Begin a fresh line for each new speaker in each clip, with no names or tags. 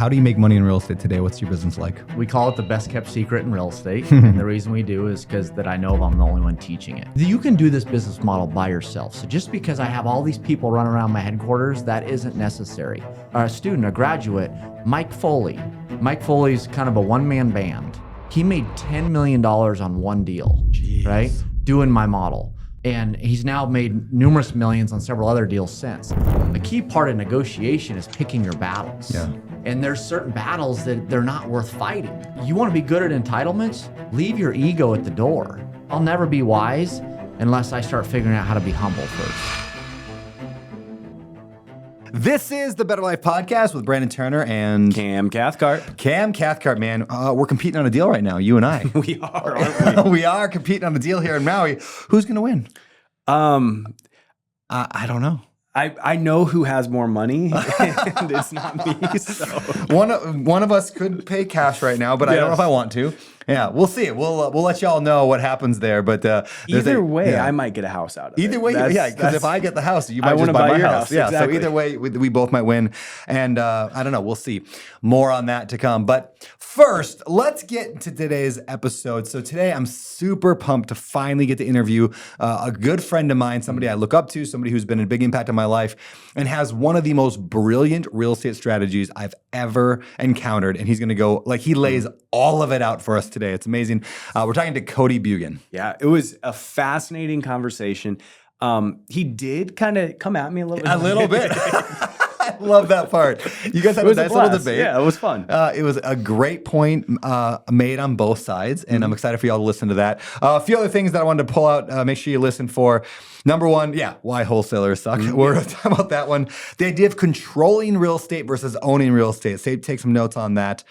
How do you make money in real estate today? What's your business like?
We call it the best kept secret in real estate. And the reason we do is because that I know if I'm the only one teaching it. You can do this business model by yourself. So just because I have all these people running around my headquarters, that isn't necessary. A student, a graduate, Mike Foley. Mike Foley's kind of a one-man band. He made $10 million on one deal, right? Doing my model. And he's now made numerous millions on several other deals since. A key part of negotiation is picking your battles.
Yeah.
And there's certain battles that they're not worth fighting. You want to be good at entitlements? Leave your ego at the door. I'll never be wise unless I start figuring out how to be humble first.
This is the Better Life Podcast with Brandon Turner and
Cam Cathcart.
Cam Cathcart, man. We're competing on a deal right now, you and I.
We are, aren't we?
We are competing on a deal here in Maui. Who's going to win? I don't know.
I know who has more money, and it's not me. So.
One of us could pay cash right now, but I don't know if I want to. Yeah, we'll see. We'll let y'all know what happens there. But
either way, I might get a house out of it.
Either way, yeah, because if I get the house, you might just buy my house. Yeah, exactly. So either way, we both might win. And I don't know. We'll see. More on that to come. But first, let's get to today's episode. So today, I'm super pumped to finally get to interview a good friend of mine, somebody I look up to, somebody who's been a big impact on my life, and has one of the most brilliant real estate strategies I've ever encountered. And he's going to go, like, he lays all of it out for us today. It's amazing. We're talking to Cody Bjugan.
Yeah, it was a fascinating conversation. He did kind of come at me a little bit.
A little bit. I love that part. You guys had a nice little debate.
Yeah, it was fun.
It was a great point made on both sides, and I'm excited for y'all to listen to that. A few other things that I wanted to pull out, make sure you listen for. Number one, why wholesalers suck. We're going to talk about that one. The idea of controlling real estate versus owning real estate. Take some notes on that.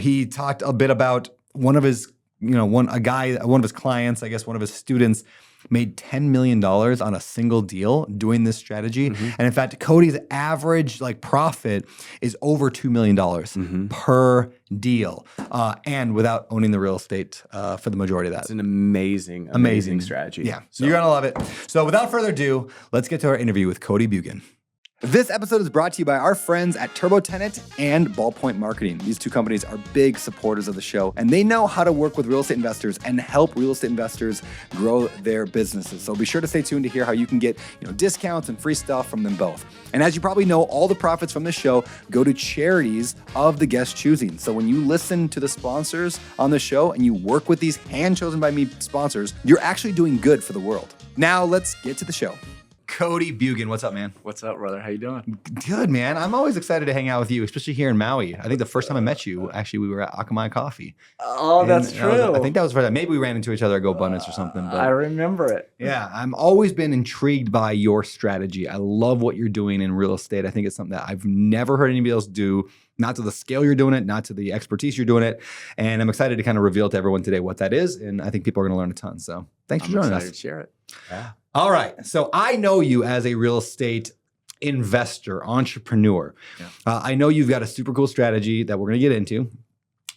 He talked a bit about one of his, one of his clients, I guess one of his students, made $10 million on a single deal doing this strategy. And in fact, Cody's average profit is over $2 million per deal, and without owning the real estate for the majority of that.
It's an amazing strategy.
Yeah, so you're going to love it. So without further ado, let's get to our interview with Cody Bjugan. This episode is brought to you by our friends at TurboTenant and Ballpoint Marketing. These two companies are big supporters of the show, and they know how to work with real estate investors and help real estate investors grow their businesses. So be sure to stay tuned to hear how you can get discounts and free stuff from them both. And as you probably know, all the profits from this show go to charities of the guest choosing. So when you listen to the sponsors on the show and you work with these hand-chosen by me sponsors, you're actually doing good for the world. Now let's get to the show. Cody Bjugan, what's up, man?
What's up, brother? How you doing?
Good, man. I'm always excited to hang out with you, especially here in Maui. I think the first time I met you, actually, we were at Akamai Coffee.
Oh, that's true.
I think that was for that. Maybe we ran into each other at Go Abundance or something. But
I remember it.
Yeah, I'm always been intrigued by your strategy. I love what you're doing in real estate. I think it's something that I've never heard anybody else do, not to the scale you're doing it, not to the expertise you're doing it. And I'm excited to kind of reveal to everyone today what that is. And I think people are going to learn a ton. So thanks for joining us.
I'm excited to share it.
Yeah.
All right. So I know you as a real estate investor, entrepreneur.
Yeah.
I know you've got a super cool strategy that we're going to get into.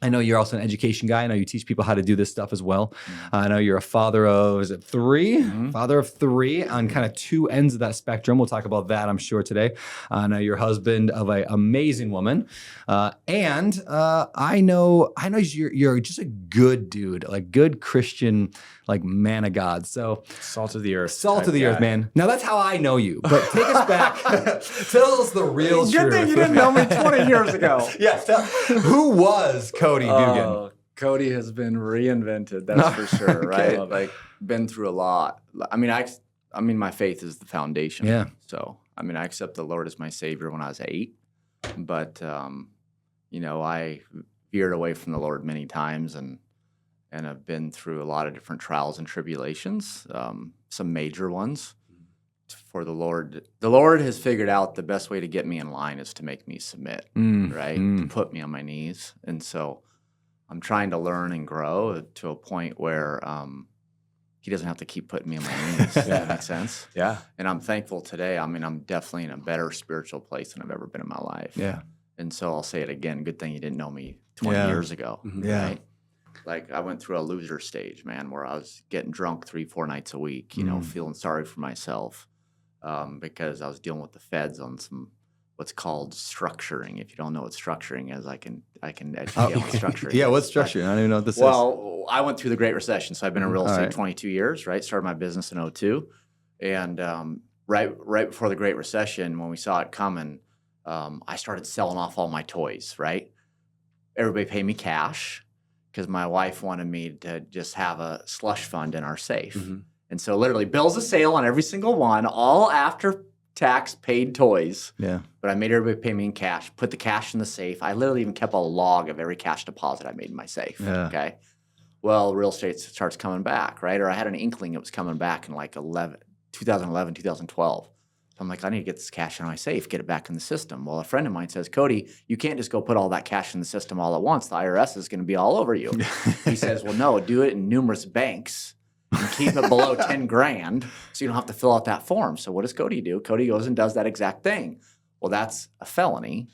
I know you're also an education guy. I know you teach people how to do this stuff as well. I know you're a father of, is it 3? Father of 3 on kind of two ends of that spectrum. We'll talk about that, I'm sure, today. I know you're husband of an amazing woman. And I know you're just a good dude, like good Christian, like man of God. So
Salt of the earth.
Salt of the earth, man. Now that's how I know you. But take us back. Tell us the real truth.
Good thing you didn't know me 20 years ago.
Yes. Who was Cody Bjugan?
Cody has been reinvented, that's for sure, right? Like, been through a lot. I mean, my faith is the foundation.
Yeah.
So, I accept the Lord as my Savior when I was 8, but I veered away from the Lord many times and have been through a lot of different trials and tribulations, some major ones. For the Lord has figured out the best way to get me in line is to make me submit, right? To put me on my knees. And so I'm trying to learn and grow to a point where he doesn't have to keep putting me on my knees. Does that make sense?
Yeah.
And I'm thankful today. I'm definitely in a better spiritual place than I've ever been in my life.
Yeah.
And so I'll say it again. Good thing you didn't know me 20 years ago.
Yeah.
Right? Like, I went through a loser stage, man, where I was getting drunk 3-4 nights a week, feeling sorry for myself. Because I was dealing with the feds on some what's called structuring. If you don't know what structuring is, I can educate you on what structuring
Yeah,
is.
what's structuring? I don't even know what this is.
Well, I went through the Great Recession, so I've been in real estate
right.
22 years, right? Started my business in '02. And right before the Great Recession, when we saw it coming, I started selling off all my toys, right? Everybody paid me cash because my wife wanted me to just have a slush fund in our safe. And so literally bills of sale on every single one, all after tax paid toys.
Yeah.
But I made everybody pay me in cash, put the cash in the safe. I literally even kept a log of every cash deposit I made in my safe.
Yeah.
Okay. Well, real estate starts coming back, right? Or I had an inkling it was coming back in like 2011, 2012. So I'm like, I need to get this cash in my safe, get it back in the system. Well, a friend of mine says, Cody, you can't just go put all that cash in the system all at once. The IRS is going to be all over you. He says, well, no, do it in numerous banks and keep it below 10 grand so you don't have to fill out that form. So what does Cody do? Cody goes and does that exact thing. Well, that's a felony.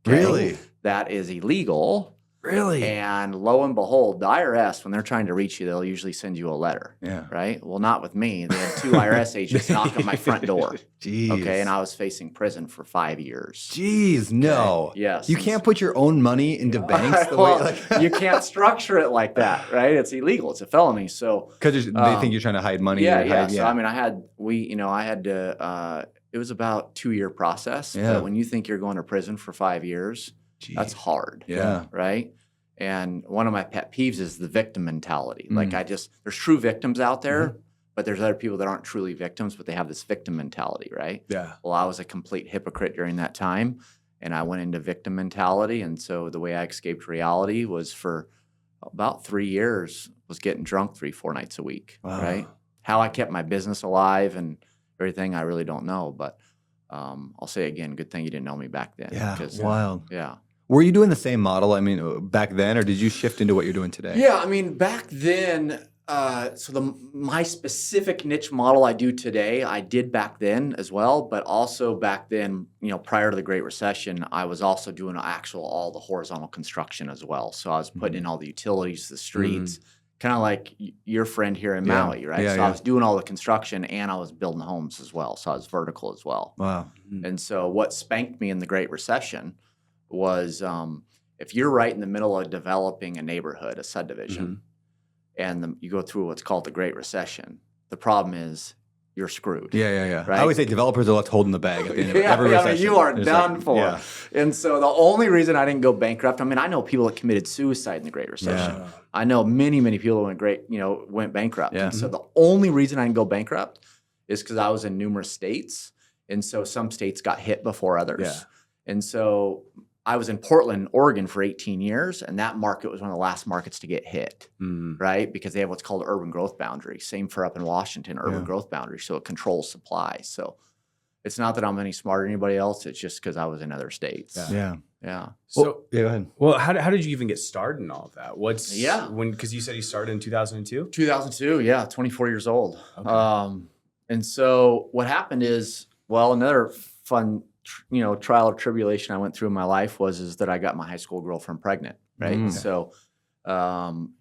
Okay?
Really?
That is illegal.
Really?
And lo and behold, the IRS, when they're trying to reach you, they'll usually send you a letter.
Yeah.
Right? Well, not with me. They had 2 IRS agents knock on my front door.
Jeez.
Okay. And I was facing prison for 5 years.
Jeez, no.
Yes.
You can't put your own money into banks the way,
Well,
like,
you can't structure it like that, right? It's illegal. It's a felony. So
because they think you're trying to hide money.
yeah,
or
yeah.
hide,
So I mean, I had to. It was about 2-year process.
Yeah.
But when you think you're going to prison for 5 years, that's hard.
Yeah.
Right. And one of my pet peeves is the victim mentality. Like there's true victims out there, but there's other people that aren't truly victims, but they have this victim mentality, right?
Yeah.
Well, I was a complete hypocrite during that time, and I went into victim mentality. And so the way I escaped reality was for about 3 years, was getting drunk 3-4 nights a week, right? How I kept my business alive and everything, I really don't know. But I'll say again, good thing you didn't know me back then.
Yeah.
'cause,
Wild.
Yeah.
Were you doing the same model? I mean, back then, or did you shift into what you're doing today?
Yeah, I mean, back then, my specific niche model I do today, I did back then as well, but also back then, prior to the Great Recession, I was also doing all the horizontal construction as well. So I was putting in all the utilities, the streets, kind of like your friend here in Maui, right?
Yeah,
so I was doing all the construction and I was building homes as well. So I was vertical as well.
Wow.
And so what spanked me in the Great Recession was if you're right in the middle of developing a neighborhood, a subdivision, and you go through what's called the Great Recession, the problem is you're screwed.
Yeah.
Right?
I always say developers are left holding the bag at the end of
Yeah,
every recession.
you are
There's
done for.
Yeah.
And so the only reason I didn't go bankrupt, I mean, I know people that committed suicide in the Great Recession.
Yeah.
I know many, many people that went bankrupt.
Yeah.
And so the only reason I didn't go bankrupt is because I was in numerous states. And so some states got hit before others.
Yeah.
And so I was in Portland, Oregon for 18 years, and that market was one of the last markets to get hit, right? Because they have what's called urban growth boundary. Same for up in Washington, urban growth boundary. So it controls supply. So it's not that I'm any smarter than anybody else. It's just because I was in other states.
Yeah.
Yeah.
So,
Yeah, go ahead.
well, how did you even get started in all of that?
Yeah.
Because you said you started in 2002?
2002, yeah, 24 years old. Okay. And so what happened is, well, another fun trial or tribulation I went through in my life is that I got my high school girlfriend pregnant, right? So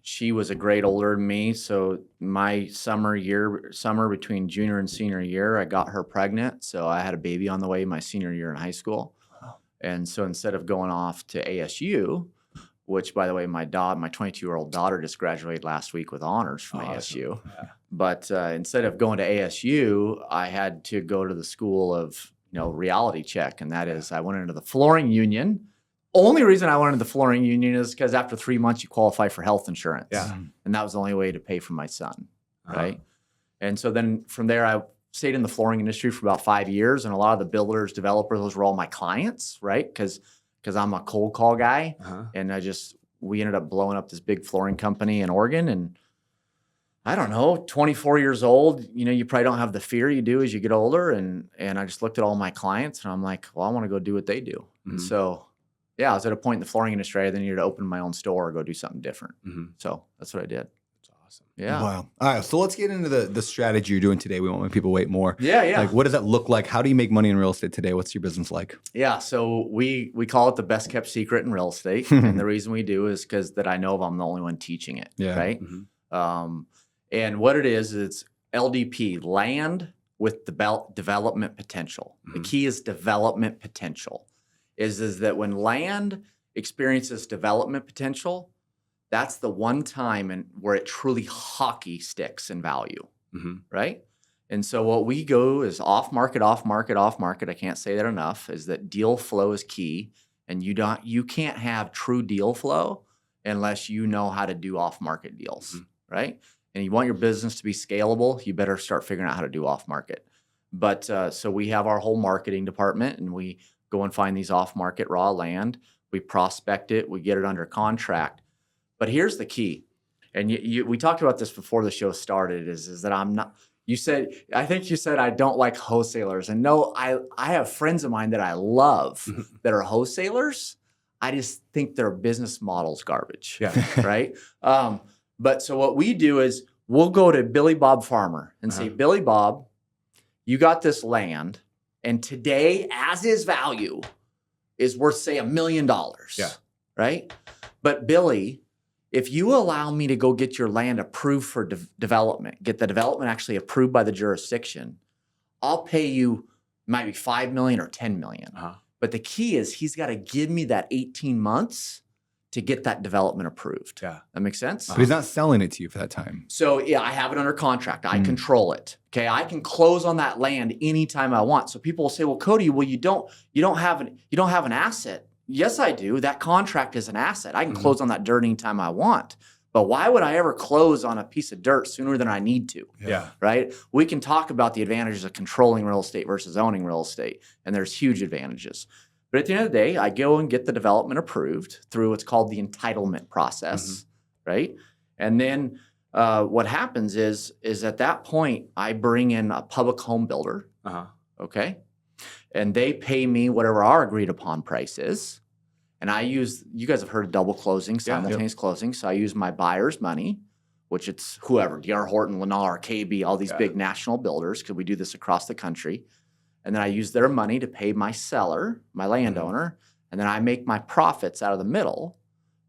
she was a grade older than me. So my summer between junior and senior year, I got her pregnant. So I had a baby on the way my senior year in high school. And so instead of going off to ASU, which by the way, my 22-year-old daughter just graduated last week with honors from ASU. Yeah. But instead of going to ASU, I had to go to the school of reality check. And that is, I went into the flooring union. Only reason I went into the flooring union is because after 3 months, you qualify for health insurance. Yeah. And that was the only way to pay for my son, right? And so then from there, I stayed in the flooring industry for about 5 years. And a lot of the builders, developers, those were all my clients, right? Because I'm a cold call guy. And we ended up blowing up this big flooring company in Oregon. And I don't know, 24 years old, you probably don't have the fear you do as you get older. And I just looked at all my clients and I'm like, well, I want to go do what they do. And so, yeah, I was at a point in the flooring industry, I then needed to open my own store or go do something different. So that's what I did.
That's awesome.
Yeah.
Wow. All right. So let's get into the strategy you're doing today. We won't make people wait more.
Yeah.
Like, what does that look like? How do you make money in real estate today? What's your business like?
Yeah. So we call it the best kept secret in real estate. And the reason we do is because that I know of I'm the only one teaching it.
Yeah.
Right. And what it is, it's LDP, land with development potential. The key is development potential. is that when land experiences development potential, that's the one time where it truly hockey sticks in value, right? And so what we go is off market. I can't say that enough. Is that deal flow is key, and you can't have true deal flow unless you know how to do off market deals, right? And you want your business to be scalable, you better start figuring out how to do off market. But so we have our whole marketing department, and we go and find these off market raw land. We prospect it, we get it under contract. But here's the key, and we talked about this before the show started, is that I'm not, I think you said I don't like wholesalers. And no, I have friends of mine that I love that are wholesalers. I just think their business model's garbage, right? But so what we do is we'll go to Billy Bob Farmer and say, Billy Bob, you got this land, and today, as is value, is worth, say, $1 million, right? But Billy, if you allow me to go get your land approved for development, get the development actually approved by the jurisdiction, I'll pay you maybe $5 million or $10 million. But the key is he's got to give me that 18 months to get that development approved. That makes sense?
But he's not selling it to you for that time.
So yeah, I have it under contract. I control it. Okay, I can close on that land anytime I want. So people will say, "Well, Cody, you don't have an asset." Yes, I do. That contract is an asset. I can close on that dirt anytime I want. But why would I ever close on a piece of dirt sooner than I need to? Right? We can talk about the advantages of controlling real estate versus owning real estate, and there's huge advantages. But at the end of the day, I go and get the development approved through what's called the entitlement process, right? And then what happens is at that point, I bring in a public home builder, okay? And they pay me whatever our agreed upon price is. And I use, you guys have heard of double closing, simultaneous closing. So I use my buyer's money, which it's whoever, D.R. Horton, Lennar, KB, all these big national builders, because we do this across the country. And then I use their money to pay my seller, my landowner, and then I make my profits out of the middle,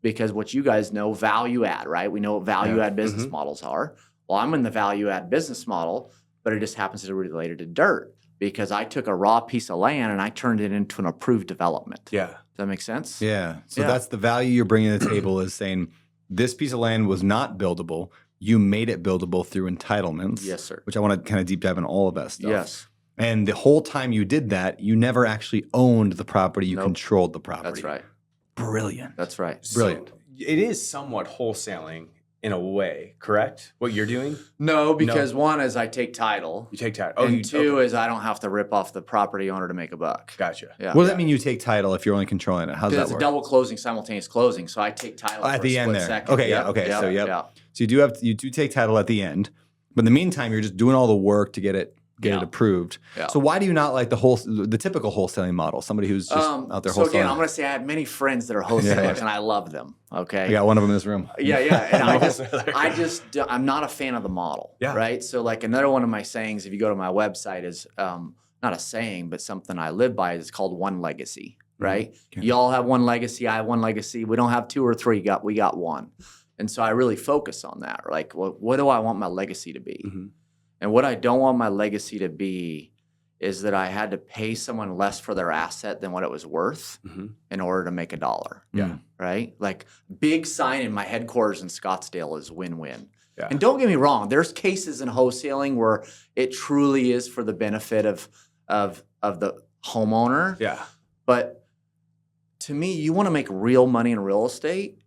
because what you guys know, value add, right? We know what value add business models are. Well, I'm in the value add business model, but it just happens to be related to dirt, because I took a raw piece of land and I turned it into an approved development. Does that make sense?
Yeah. So that's the value you're bringing to the table, is saying this piece of land was not buildable. You made it buildable through entitlements.
Yes, sir.
Which I want to kind of deep dive in all of that stuff.
Yes.
And the whole time you did that, you never actually owned the property. You controlled the property.
That's right.
Brilliant.
That's right.
Brilliant.
So it is somewhat wholesaling in a way, correct? What you're doing?
No, because one is I take title.
You take title.
And two is I don't have to rip off the property owner to make a buck.
Gotcha.
Yeah.
What does that mean, you take title if you're only controlling it? How does that
It's a
work?
double closing, simultaneous closing. So I take title
At
for
the
a
end
split
there.
second.
Okay, So you do take title at the end, but in the meantime, you're just doing all the work to get it approved. So why do you not like the typical wholesaling model? Somebody who's just out there wholesaling.
So again, I'm going to say I have many friends that are wholesalers, and I love them. Okay,
I got one of them in this room.
And I'm not a fan of the model. Right. So like another one of my sayings, if you go to my website, is not a saying, but something I live by. Is called one legacy. Right. Okay. You all have one legacy. I have one legacy. We don't have two or three. We got one. And so I really focus on that. Like, well, what do I want my legacy to be? And what I don't want my legacy to be is that I had to pay someone less for their asset than what it was worth in order to make a dollar. Right? Like, big sign in my headquarters in Scottsdale is win-win. And don't get me wrong, there's cases in wholesaling where it truly is for the benefit of the homeowner. But to me, you want to make real money in real estate,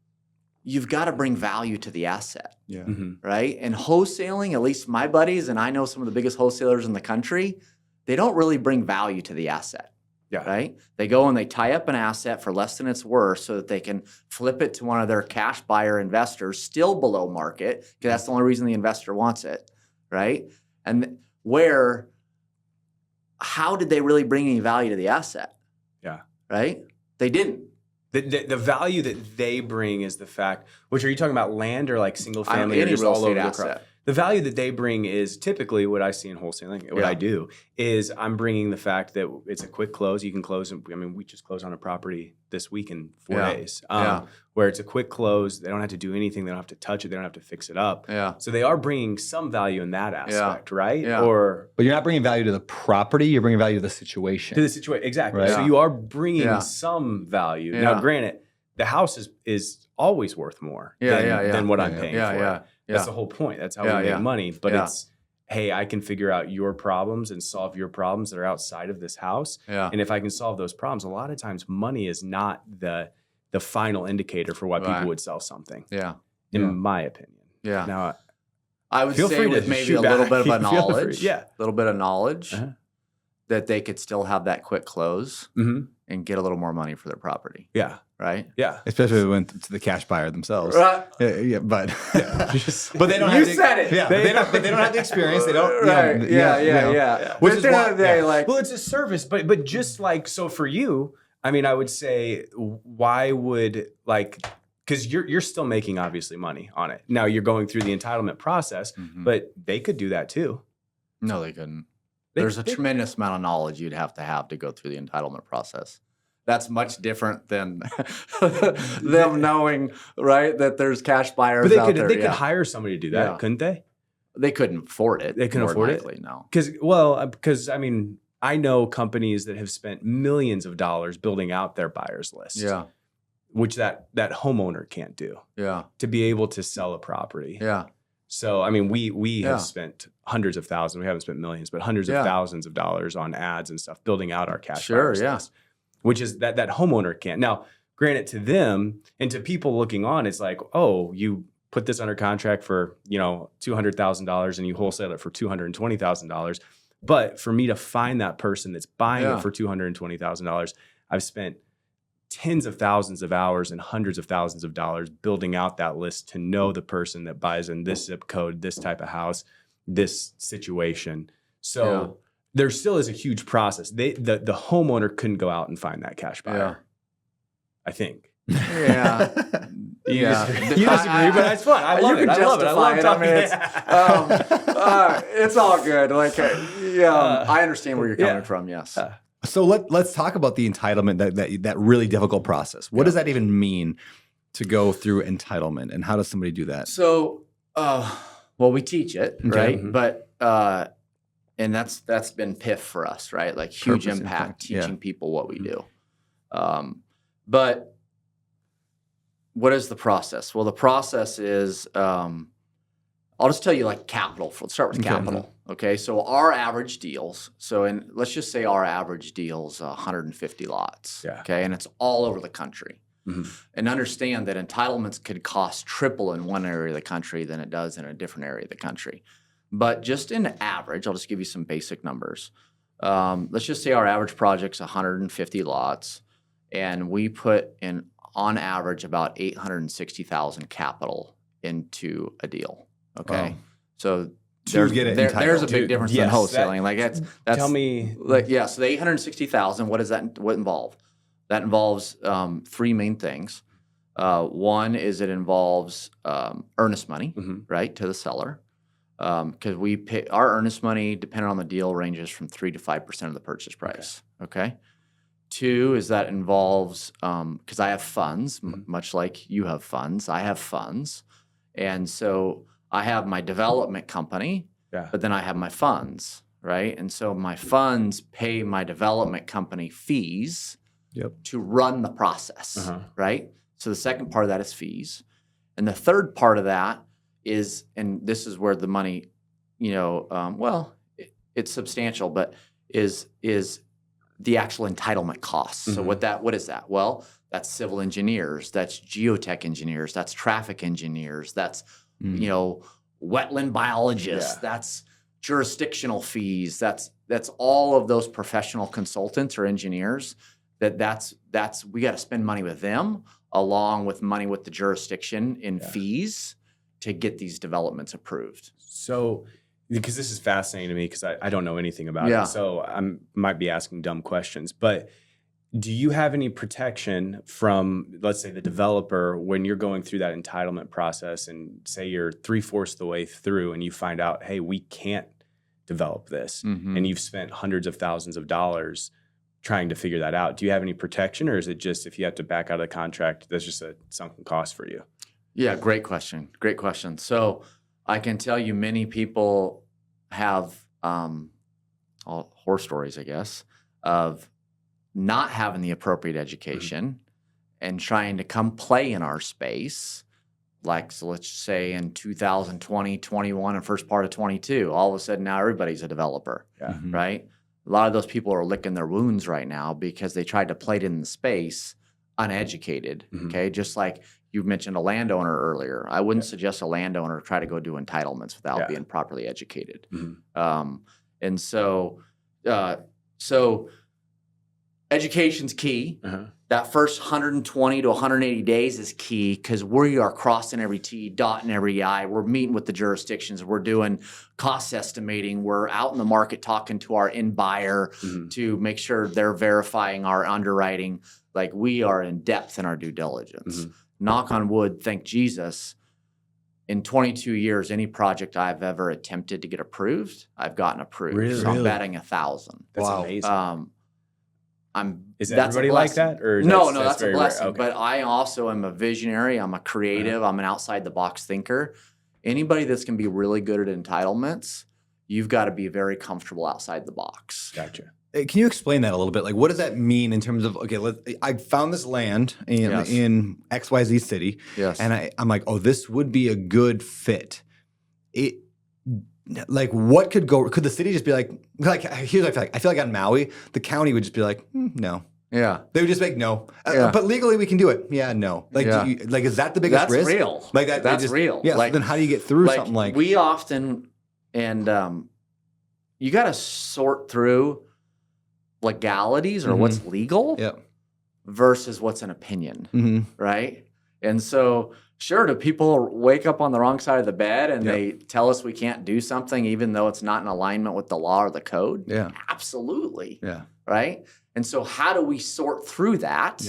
you've got to bring value to the asset. Right? And wholesaling, at least my buddies, and I know some of the biggest wholesalers in the country, they don't really bring value to the asset. Right? They go and they tie up an asset for less than it's worth so that they can flip it to one of their cash buyer investors, still below market, because that's the only reason the investor wants it. Right? And how did they really bring any value to the asset? Right? They didn't.
The value that they bring is the fact, which are you talking about, land or like single family or
any
just
real
all over
estate
the
asset.
The value that they bring is typically what I see in wholesaling. What I do is I'm bringing the fact that it's a quick close. You can close. I mean, we just closed on a property this week in 4 days, where it's a quick close. They don't have to do anything. They don't have to touch it. They don't have to fix it up.
Yeah.
So they are bringing some value in that aspect, right?
Yeah.
But you're not bringing value to the property. You're bringing value to the situation.
To the situation, exactly.
Right.
So you are bringing some value. Now, granted, the house is always worth more than what I'm paying for. That's the whole point. That's how we make money. But it's, hey, I can figure out your problems and solve your problems that are outside of this house.
Yeah.
And if I can solve those problems, a lot of times money is not the final indicator for why people would sell something.
Yeah.
In my opinion.
Yeah.
Now,
I would
feel
say
free to
with maybe
shoot
a little
back.
bit of a
Feel free.
knowledge,
Yeah.
a little bit of knowledge
Uh-huh.
that they could still have that quick close and get a little more money for their property,
Yeah.
right?
Yeah.
Especially when it went to the cash buyer themselves.
Right.
But
But
they don't
You
have the,
said it.
Yeah, but they don't have the experience. They don't.
Right.
You know,
Yeah.
Which
But
is
then
why,
they like,
Well, it's a service, but just like, so for you, I mean, I would say, why would because you're still making obviously money on it. Now you're going through the entitlement process, but they could do that too.
no, they couldn't. There's a tremendous amount of knowledge you'd have to go through the entitlement process. That's much different than them knowing, right, that there's cash buyers
But
out there.
they could hire somebody to do that,
Yeah.
couldn't they?
They couldn't afford it.
They couldn't
more
afford it?
likely, No.
Because I mean, I know companies that have spent millions of dollars building out their buyers list.
Yeah.
Which that homeowner can't do
Yeah.
to be able to sell a property.
Yeah.
So, I mean, we
Yeah.
have spent hundreds of thousands. We haven't spent millions, but hundreds of thousands of dollars on ads and stuff, building out our cash buyers list, which is that homeowner can't. Now, granted, to them and to people looking on, it's like, oh, you put this under contract for $200,000 and you wholesale it for $220,000. But for me to find that person that's buying it for $220,000, I've spent tens of thousands of hours and hundreds of thousands of dollars building out that list to know the person that buys in this zip code, this type of house, this situation. So there still is a huge process. The homeowner couldn't go out and find that cash buyer. I think.
Yeah.
You disagree, but that's fun. I love it. I love it. I love talking.
It's all good. I understand where you're coming from. Yes.
So let's talk about the entitlement, that really difficult process. What does that even mean to go through entitlement, and how does somebody do that?
So, we teach it, right? But and that's been PIF for us, right? Like huge
Purpose,
impact teaching people what we do. But what is the process? Well, the process is, I'll just tell you like capital. Let's start with capital. Okay, so our average deals. Let's just say our average deals 150 lots.
Yeah.
Okay, and it's all over the country. And understand that entitlements could cost triple in one area of the country than it does in a different area of the country. But just in average, I'll just give you some basic numbers. Let's just say our average project's 150 lots, and we put in on average about $860,000 capital into a deal. Okay,
Wow.
So
To get it entitled.
there's a big difference in wholesaling. That's
Tell me.
so the $860,000. What does that involve? That involves three main things. One is it involves earnest money, right, to the seller, because we pay our earnest money, depending on the deal, ranges from 3 to 5% of the purchase price. Okay. Two is that involves because I have funds, much like you have funds. I have funds, and so I have my development company, but then I have my funds, right? And so my funds pay my development company fees to run the process, right? So the second part of that is fees. And the third part of that is, and this is where the money, it's substantial, but is the actual entitlement costs. So what is that? Well, that's civil engineers, that's geotech engineers, that's traffic engineers, that's wetland biologists, that's jurisdictional fees, that's all of those professional consultants or engineers. That's we got to spend money with them along with money with the jurisdiction in fees to get these developments approved.
So, because this is fascinating to me because I don't know anything about it, so I might be asking dumb questions. But do you have any protection from, let's say, the developer when you're going through that entitlement process and say you're 3/4 the way through and you find out, hey, we can't develop this, and you've spent hundreds of thousands of dollars trying to figure that out? Do you have any protection, or is it just if you have to back out of the contract, that's just a sunken cost for you?
Yeah, great question. Great question. So I can tell you many people have all horror stories, I guess, of not having the appropriate education and trying to come play in our space. Like, so let's say in 2020, 21, and first part of 22, all of a sudden now everybody's a developer, right? A lot of those people are licking their wounds right now because they tried to play it in the space uneducated, okay? Just like you mentioned a landowner earlier. I wouldn't suggest a landowner try to go do entitlements without being properly educated. And so education's key. That first 120 to 180 days is key because we are crossing every T, dotting every I. We're meeting with the jurisdictions. We're doing cost estimating. We're out in the market talking to our end buyer to make sure they're verifying our underwriting. Like, we are in depth in our due diligence. Knock on wood, thank Jesus. In 22 years, any project I've ever attempted to get approved, I've gotten approved.
Really?
So I'm betting 1,000.
That's amazing. Is
that's
everybody like that? Or
no, that's a
very
blessing.
rare? Okay.
But I also am a visionary. I'm a creative. I'm an outside the box thinker. Anybody that's going to be really good at entitlements, you've got to be very comfortable outside the box.
Gotcha.
Can you explain that a little bit? Like, what does that mean in terms of, okay, I found this land in XYZ city, and I'm like, oh, this would be a good fit. Like, what could the city just be like, here's what I feel like on Maui, the county would just be like, no.
Yeah.
They would just be like, no. But legally we can do it. Yeah, no. Like, is that the biggest risk?
That's real.
Like
that's real.
Yeah,
like,
so then how do you get through something like?
We often, and you got to sort through legalities or what's legal versus what's an opinion, right? And so, sure, do people wake up on the wrong side of the bed and they tell us we can't do something even though it's not in alignment with the law or the code?
Yeah.
Absolutely.
Yeah.
Right? And so how do we sort through that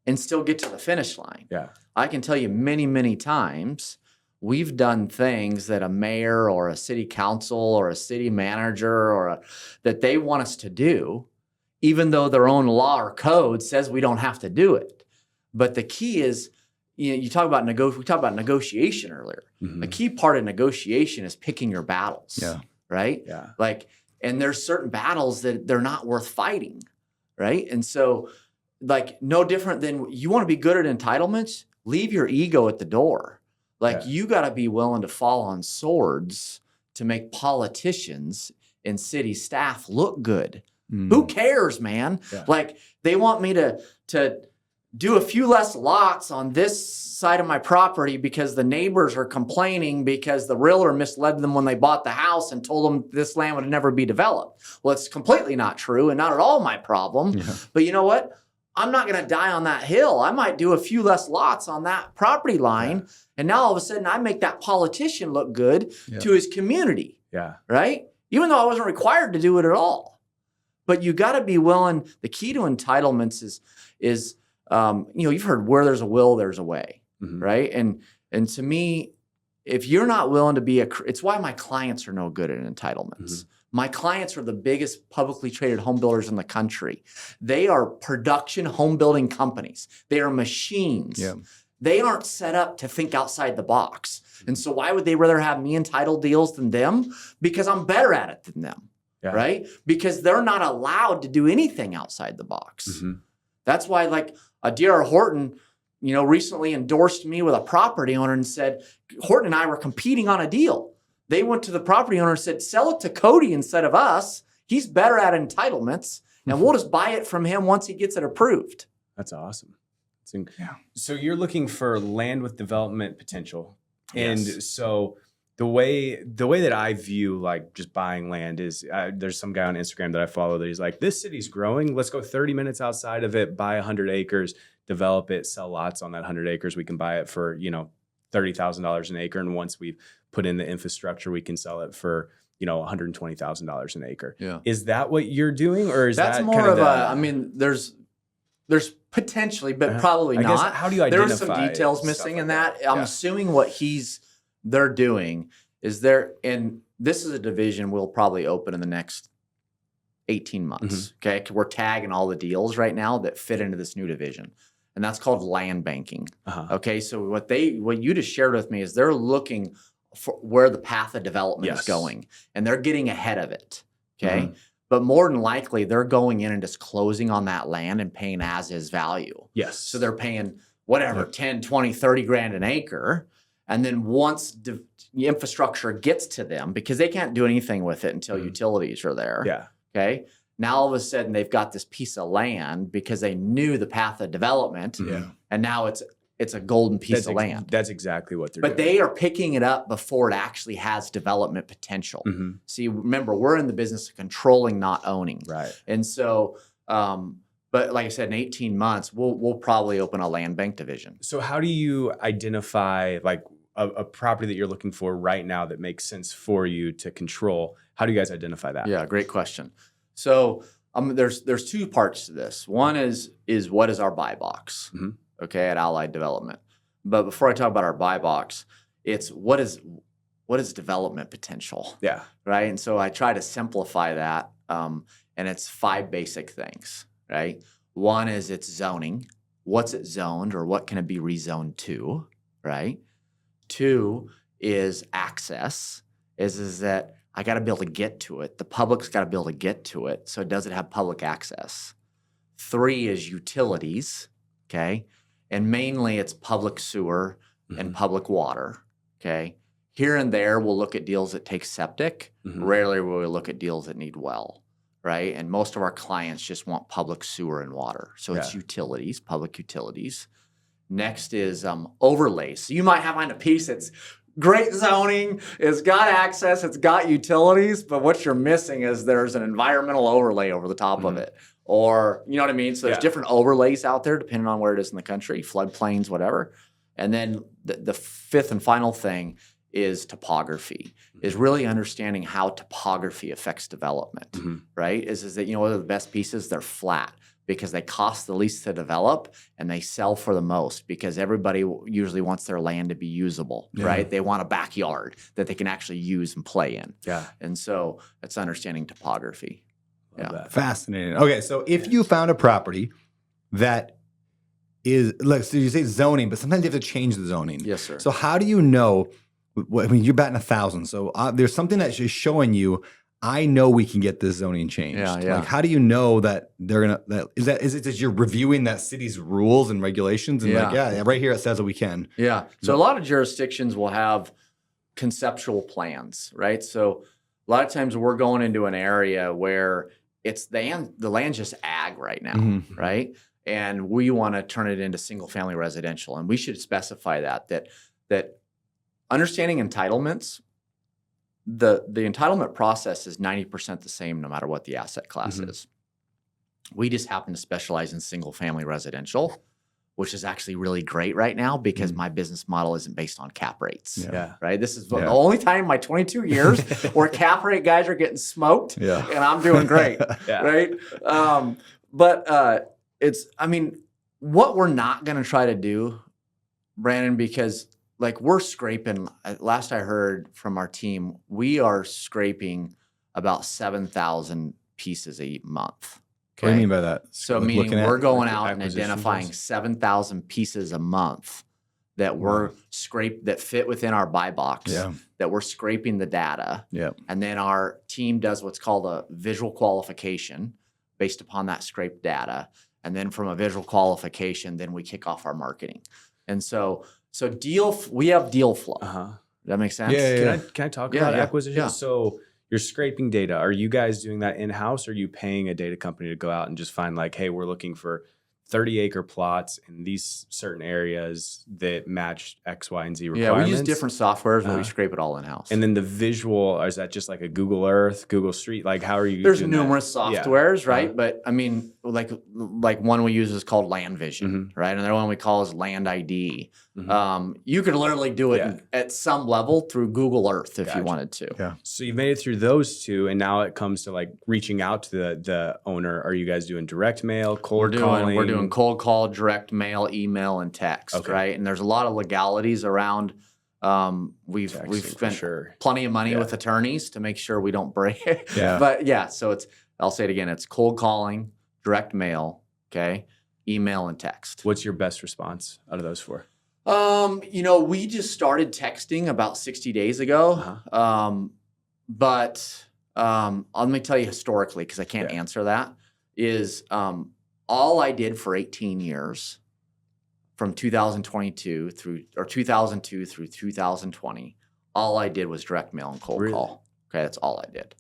and still get to the finish line?
Yeah.
I can tell you many, many times we've done things that a mayor or a city council or a city manager that they want us to do, even though their own law or code says we don't have to do it. But the key is, we talked about negotiation earlier. The key part of negotiation is picking your battles. Right?
Yeah.
Like, and there's certain battles that they're not worth fighting. Right? And so, like, no different than you want to be good at entitlements, leave your ego at the door. Like, you got to be willing to fall on swords to make politicians and city staff look good. Who cares, man? Like, they want me to do a few less lots on this side of my property because the neighbors are complaining because the realtor misled them when they bought the house and told them this land would never be developed. Well, it's completely not true and not at all my problem. But you know what? I'm not going to die on that hill. I might do a few less lots on that property line. And now all of a sudden I make that politician look good to his community. Right? Even though I wasn't required to do it at all. But you got to be willing. The key to entitlements is you've heard where there's a will, there's a way, right? And to me, if you're not willing to be it's why my clients are no good at entitlements. My clients are the biggest publicly traded home builders in the country. They are production home building companies. They are machines. They aren't set up to think outside the box. And so why would they rather have me entitled deals than them? Because I'm better at it than them, right? Because they're not allowed to do anything outside the box. That's why, like, a D.R. Horton, recently endorsed me with a property owner and said, Horton and I were competing on a deal. They went to the property owner and said, sell it to Cody instead of us. He's better at entitlements, and we'll just buy it from him once he gets it approved.
That's awesome. So you're looking for land with development potential. And so the way that I view, like, just buying land is there's some guy on Instagram that I follow that he's like, this city's growing. Let's go 30 minutes outside of it, buy 100 acres, develop it, sell lots on that 100 acres. We can buy it for, $30,000 an acre. And once we've put in the infrastructure, we can sell it for, $120,000 an acre. Is that what you're doing? Or is
That's
that
more
kind
of there's There's potentially, but probably
I guess,
not.
how do you
There
identify
are some details
stuff
missing
like
in that.
that?
I'm assuming what they're doing is and this is a division we'll probably open in the next 18 months. Okay. We're tagging all the deals right now that fit into this new division. And that's called land banking. Okay. So what you just shared with me is they're looking for where the path of development is going, and they're getting ahead of it. Okay. But more than likely, they're going in and just closing on that land and paying as is value.
Yes.
So they're paying whatever, 10, 20, 30 grand an acre. And then once the infrastructure gets to them, because they can't do anything with it until utilities are there.
Yeah.
Okay. Now all of a sudden they've got this piece of land because they knew the path of development.
Yeah.
And now it's a golden piece of land.
That's exactly what they're
But
doing.
they are picking it up before it actually has development potential. See, remember, we're in the business of controlling, not owning.
Right.
And so, but like I said, in 18 months, we'll probably open a land bank division.
So how do you identify like a property that you're looking for right now that makes sense for you to control? How do you guys identify that?
Yeah, great question. So there's two parts to this. One is what is our buy box? Okay, at Allied Development. But before I talk about our buy box, it's what is development potential?
Yeah.
Right. And so I try to simplify that, and it's 5 basic things. Right. One is it's zoning. What's it zoned, or what can it be rezoned to? Right. 2 is access. Is that I got to be able to get to it. The public's got to be able to get to it. So does it have public access? 3 is utilities. Okay. And mainly it's public sewer and public water. Okay. Here and there, we'll look at deals that take septic. Rarely will we look at deals that need well. Right. And most of our clients just want public sewer and water. So it's utilities, public utilities. Next is overlays. So you might have on a piece that's great zoning, it's got access, it's got utilities, but what you're missing is there's an environmental overlay over the top of it. Or, you know what I mean? So there's different overlays out there depending on where it is in the country, floodplains, whatever. And then the 5th and final thing is topography, is really understanding how topography affects development, right? Is that, what are the best pieces? They're flat because they cost the least to develop and they sell for the most because everybody usually wants their land to be usable, right? They want a backyard that they can actually use and play in. Yeah. And so it's understanding topography.
Fascinating. Okay, so if you found a property that is, look, so you say zoning, but sometimes you have to change the zoning.
Yes, sir.
So how do you know? I mean, you're batting 1,000. So there's something that's just showing you, I know we can get this zoning changed. Like, how do you know that they're gonna? Is it just you're reviewing that city's rules and regulations and right here it says that we can.
Yeah. So a lot of jurisdictions will have conceptual plans, right? So a lot of times we're going into an area where it's the land's just ag right now, right? And we want to turn it into single family residential, and we should specify that understanding entitlements. The entitlement process is 90% the same no matter what the asset class is. We just happen to specialize in single family residential, which is actually really great right now because my business model isn't based on cap rates. Right? This is the only time in my 22 years where cap rate guys are getting smoked and I'm doing great. Right? But what we're not going to try to do, Brandon, because like we're scraping, last I heard from our team, we are scraping about 7,000 pieces a month. Okay?
What do you mean by that?
So meaning we're going out and identifying 7,000 pieces a month that we're that fit within our buy box, that we're scraping the data. And then our team does what's called a visual qualification based upon that scraped data. And then from a visual qualification, then we kick off our marketing. And so we have deal flow. Does that make sense?
Can I talk about acquisition? So you're scraping data. Are you guys doing that in-house, or are you paying a data company to go out and just find like, hey, we're looking for 30-acre plots in these certain areas that match X, Y, and Z requirements?
Yeah, we use different softwares, but we scrape it all in-house.
And then the visual, is that just like a Google Earth, Google Street? Like, how are you
There's
doing
numerous
that?
softwares, right? But I mean, like one we use is called Land Vision, right? Another one we call is Land ID. You could literally do it at some level through Google Earth if you wanted to.
So you made it through those two, and now it comes to like reaching out to the owner. Are you guys doing direct mail, cold calling?
We're doing
doing cold call, direct mail, email, and text, right? And there's a lot of legalities around. We've spent plenty of money with attorneys to make sure we don't break it. But so I'll say it again. It's cold calling, direct mail, okay, email, and text.
What's your best response out of those 4?
We just started texting about 60 days ago. But let me tell you historically, because I can't answer that, is all I did for 18 years from 2002 through 2020, all I did was direct mail and cold call. Okay, that's all I did.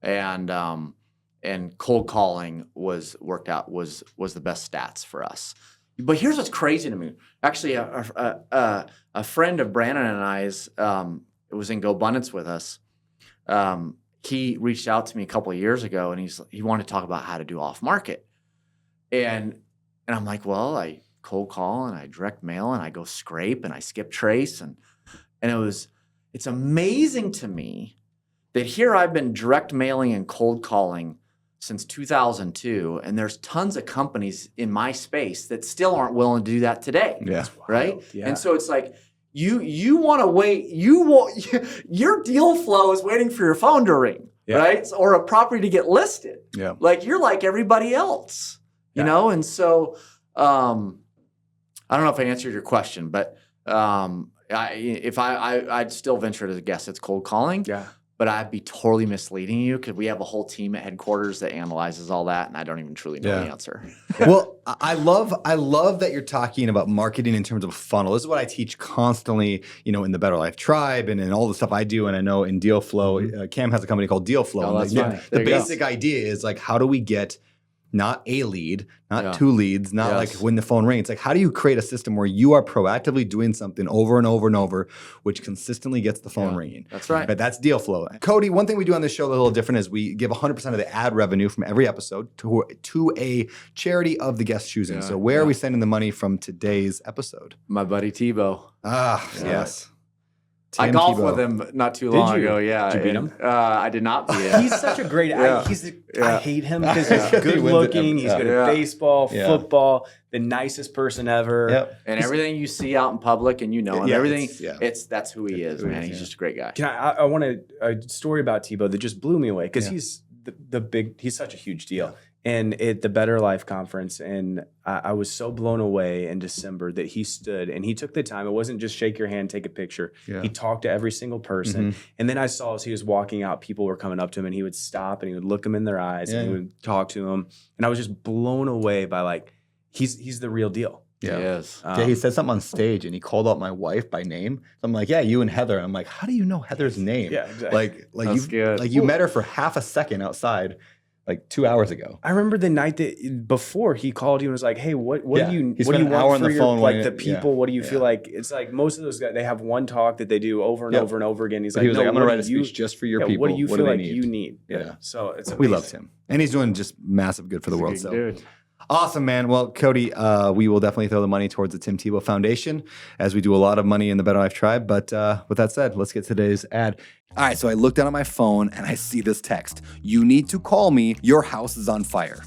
And cold calling was the best stats for us. But here's what's crazy to me. Actually, a friend of Brandon and I's was in GoBundance with us. He reached out to me a couple of years ago, and he wanted to talk about how to do off market. And I'm like, well, I cold call and I direct mail and I go scrape and I skip trace and it's amazing to me that here I've been direct mailing and cold calling since 2002, and there's tons of companies in my space that still aren't willing to do that today. Right? Yeah. And so it's like you want to wait. Your deal flow is waiting for your phone to ring, right? Or a property to get listed. Yeah. Like you're like everybody else, you know. And so I don't know if I answered your question, but I'd still venture to guess it's cold calling. Yeah. But I'd be totally misleading you because we have a whole team at headquarters that analyzes all that, and I don't even truly know the answer.
Well, I love that you're talking about marketing in terms of a funnel. This is what I teach constantly, in the Better Life Tribe and in all the stuff I do. And I know in Deal Flow, Cam has a company called Deal Flow.
Oh, that's funny.
The basic idea is like, how do we get not a lead, not 2 leads, not like when the phone rings. Like, how do you create a system where you are proactively doing something over and over and over, which consistently gets the phone ringing?
That's right.
But that's Deal Flow. Cody, one thing we do on this show that's a little different is we give 100% of the ad revenue from every episode to a charity of the guest choosing. So where are we sending the money from today's episode?
My buddy Tebow.
Yes.
I golfed with him not too long ago. Yeah,
did you beat him?
I did not beat him.
He's such a great actor. I hate him because he's good looking. He's good at baseball, football, the nicest person ever.
Yep. And everything you see out in public, and him, everything. That's who he is, man. He's just a great guy.
I want a story about Tebow that just blew me away because he's he's such a huge deal. And at the Better Life conference, and I was so blown away in December that he stood and he took the time. It wasn't just shake your hand, take a picture. Yeah. He talked to every single person. Mm-hmm. And then I saw as he was walking out, people were coming up to him and he would stop and he would look them in their eyes and he would talk to them. And I was just blown away by like, he's the real deal.
Yeah. He is. He said something on stage and he called out my wife by name. So I'm like, you and Heather. I'm like, how do you know Heather's name?
Yeah, exactly.
You met her for half a second outside. Like 2 hours ago.
I remember the night that before he called you and was like, "Hey, what do you want for your
phone
like the people? What do you feel like?" It's like most of those guys, they have one talk that they do over and over and over again. He's like,
"I'm going to write a speech just for your people.
What do you feel like you need?" Yeah. So it's amazing.
We loved him, and he's doing just massive good for the world. So dude. Awesome, man. Well, Cody, we will definitely throw the money towards the Tim Tebow Foundation as we do a lot of money in the Better Life Tribe. But with that said, let's get today's ad. All right, so I look down at my phone and I see this text. You need to call me. Your house is on fire.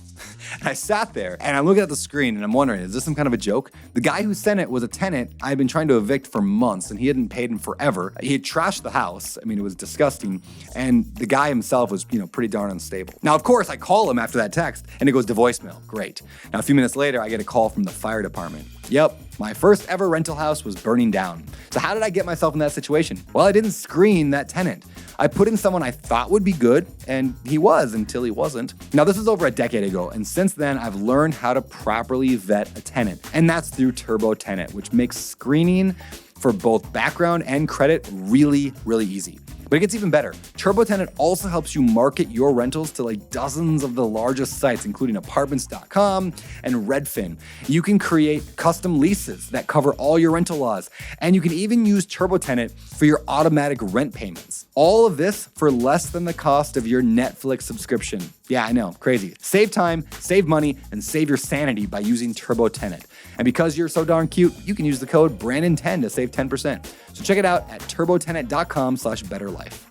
And I sat there and I'm looking at the screen and I'm wondering, is this some kind of a joke? The guy who sent it was a tenant I had been trying to evict for months and he hadn't paid him forever. He had trashed the house. I mean, it was disgusting. And the guy himself was, pretty darn unstable. Now, of course, I call him after that text and it goes to voicemail. Great. Now, a few minutes later, I get a call from the fire department. Yep, my first ever rental house was burning down. So how did I get myself in that situation? Well, I didn't screen that tenant. I put in someone I thought would be good, and he was until he wasn't. Now, this is over a decade ago, and since then, I've learned how to properly vet a tenant. And that's through Turbo Tenant, which makes screening for both background and credit really, really easy. But it gets even better. Turbo Tenant also helps you market your rentals to like dozens of the largest sites, including apartments.com and Redfin. You can create custom leases that cover all your rental laws. And you can even use Turbo Tenant for your automatic rent payments. All of this for less than the cost of your Netflix subscription. Yeah, I know, crazy. Save time, save money, and save your sanity by using Turbo Tenant. And because you're so darn cute, you can use the code Brandon10 to save 10%. So check it out at turbotenant.com/betterlife.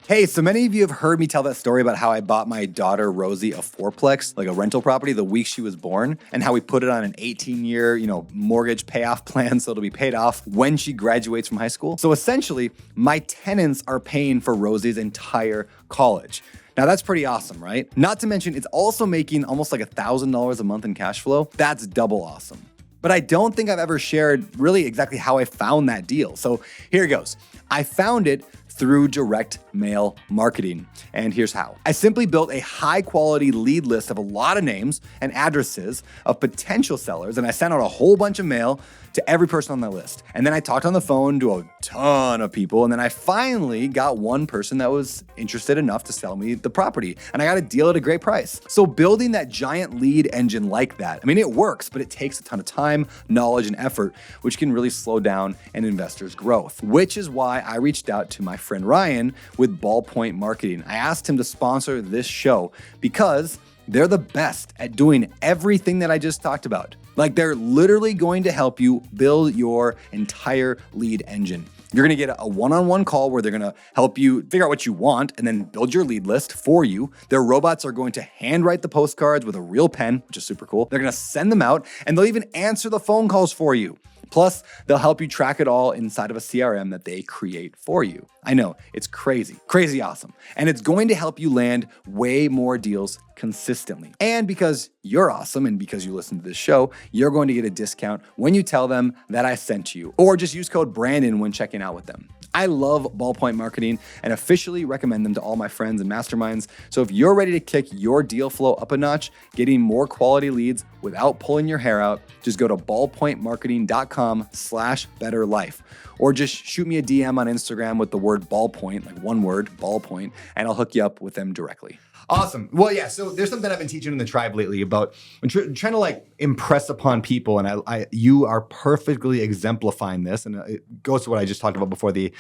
Hey, so many of you have heard me tell that story about how I bought my daughter Rosie a fourplex, like a rental property, the week she was born, and how we put it on an 18-year, mortgage payoff plan so it'll be paid off when she graduates from high school. So essentially, my tenants are paying for Rosie's entire college. Now that's pretty awesome, right? Not to mention, it's also making almost like $1,000 a month in cash flow. That's double awesome. But I don't think I've ever shared really exactly how I found that deal. So here it goes. I found it through direct mail marketing. And here's how. I simply built a high quality lead list of a lot of names and addresses of potential sellers, and I sent out a whole bunch of mail to every person on that list. And then I talked on the phone to a ton of people, and then I finally got one person that was interested enough to sell me the property, and I got a deal at a great price. So building that giant lead engine like that, I mean, it works, but it takes a ton of time, knowledge, and effort, which can really slow down an investor's growth, which is why I reached out to my friend Ryan with Ballpoint Marketing. I asked him to sponsor this show because they're the best at doing everything that I just talked about. Like, they're literally going to help you build your entire lead engine. You're gonna get a one-on-one call where they're gonna help you figure out what you want and then build your lead list for you. Their robots are going to handwrite the postcards with a real pen, which is super cool. They're gonna send them out, and they'll even answer the phone calls for you. Plus, they'll help you track it all inside of a CRM that they create for you. I know, it's crazy awesome. And it's going to help you land way more deals consistently. And because you're awesome and because you listen to this show, you're going to get a discount when you tell them that I sent you, or just use code Brandon when checking out with them. I love Ballpoint Marketing and officially recommend them to all my friends and masterminds. So if you're ready to kick your deal flow up a notch, getting more quality leads without pulling your hair out, just go to ballpointmarketing.com/betterlife, or just shoot me a DM on Instagram with the word ballpoint, like one word, ballpoint, and I'll hook you up with them directly. Awesome. Well, yeah, so there's something I've been teaching in the tribe lately about trying to like impress upon people, and you are perfectly exemplifying this, and it goes to what I just talked about before the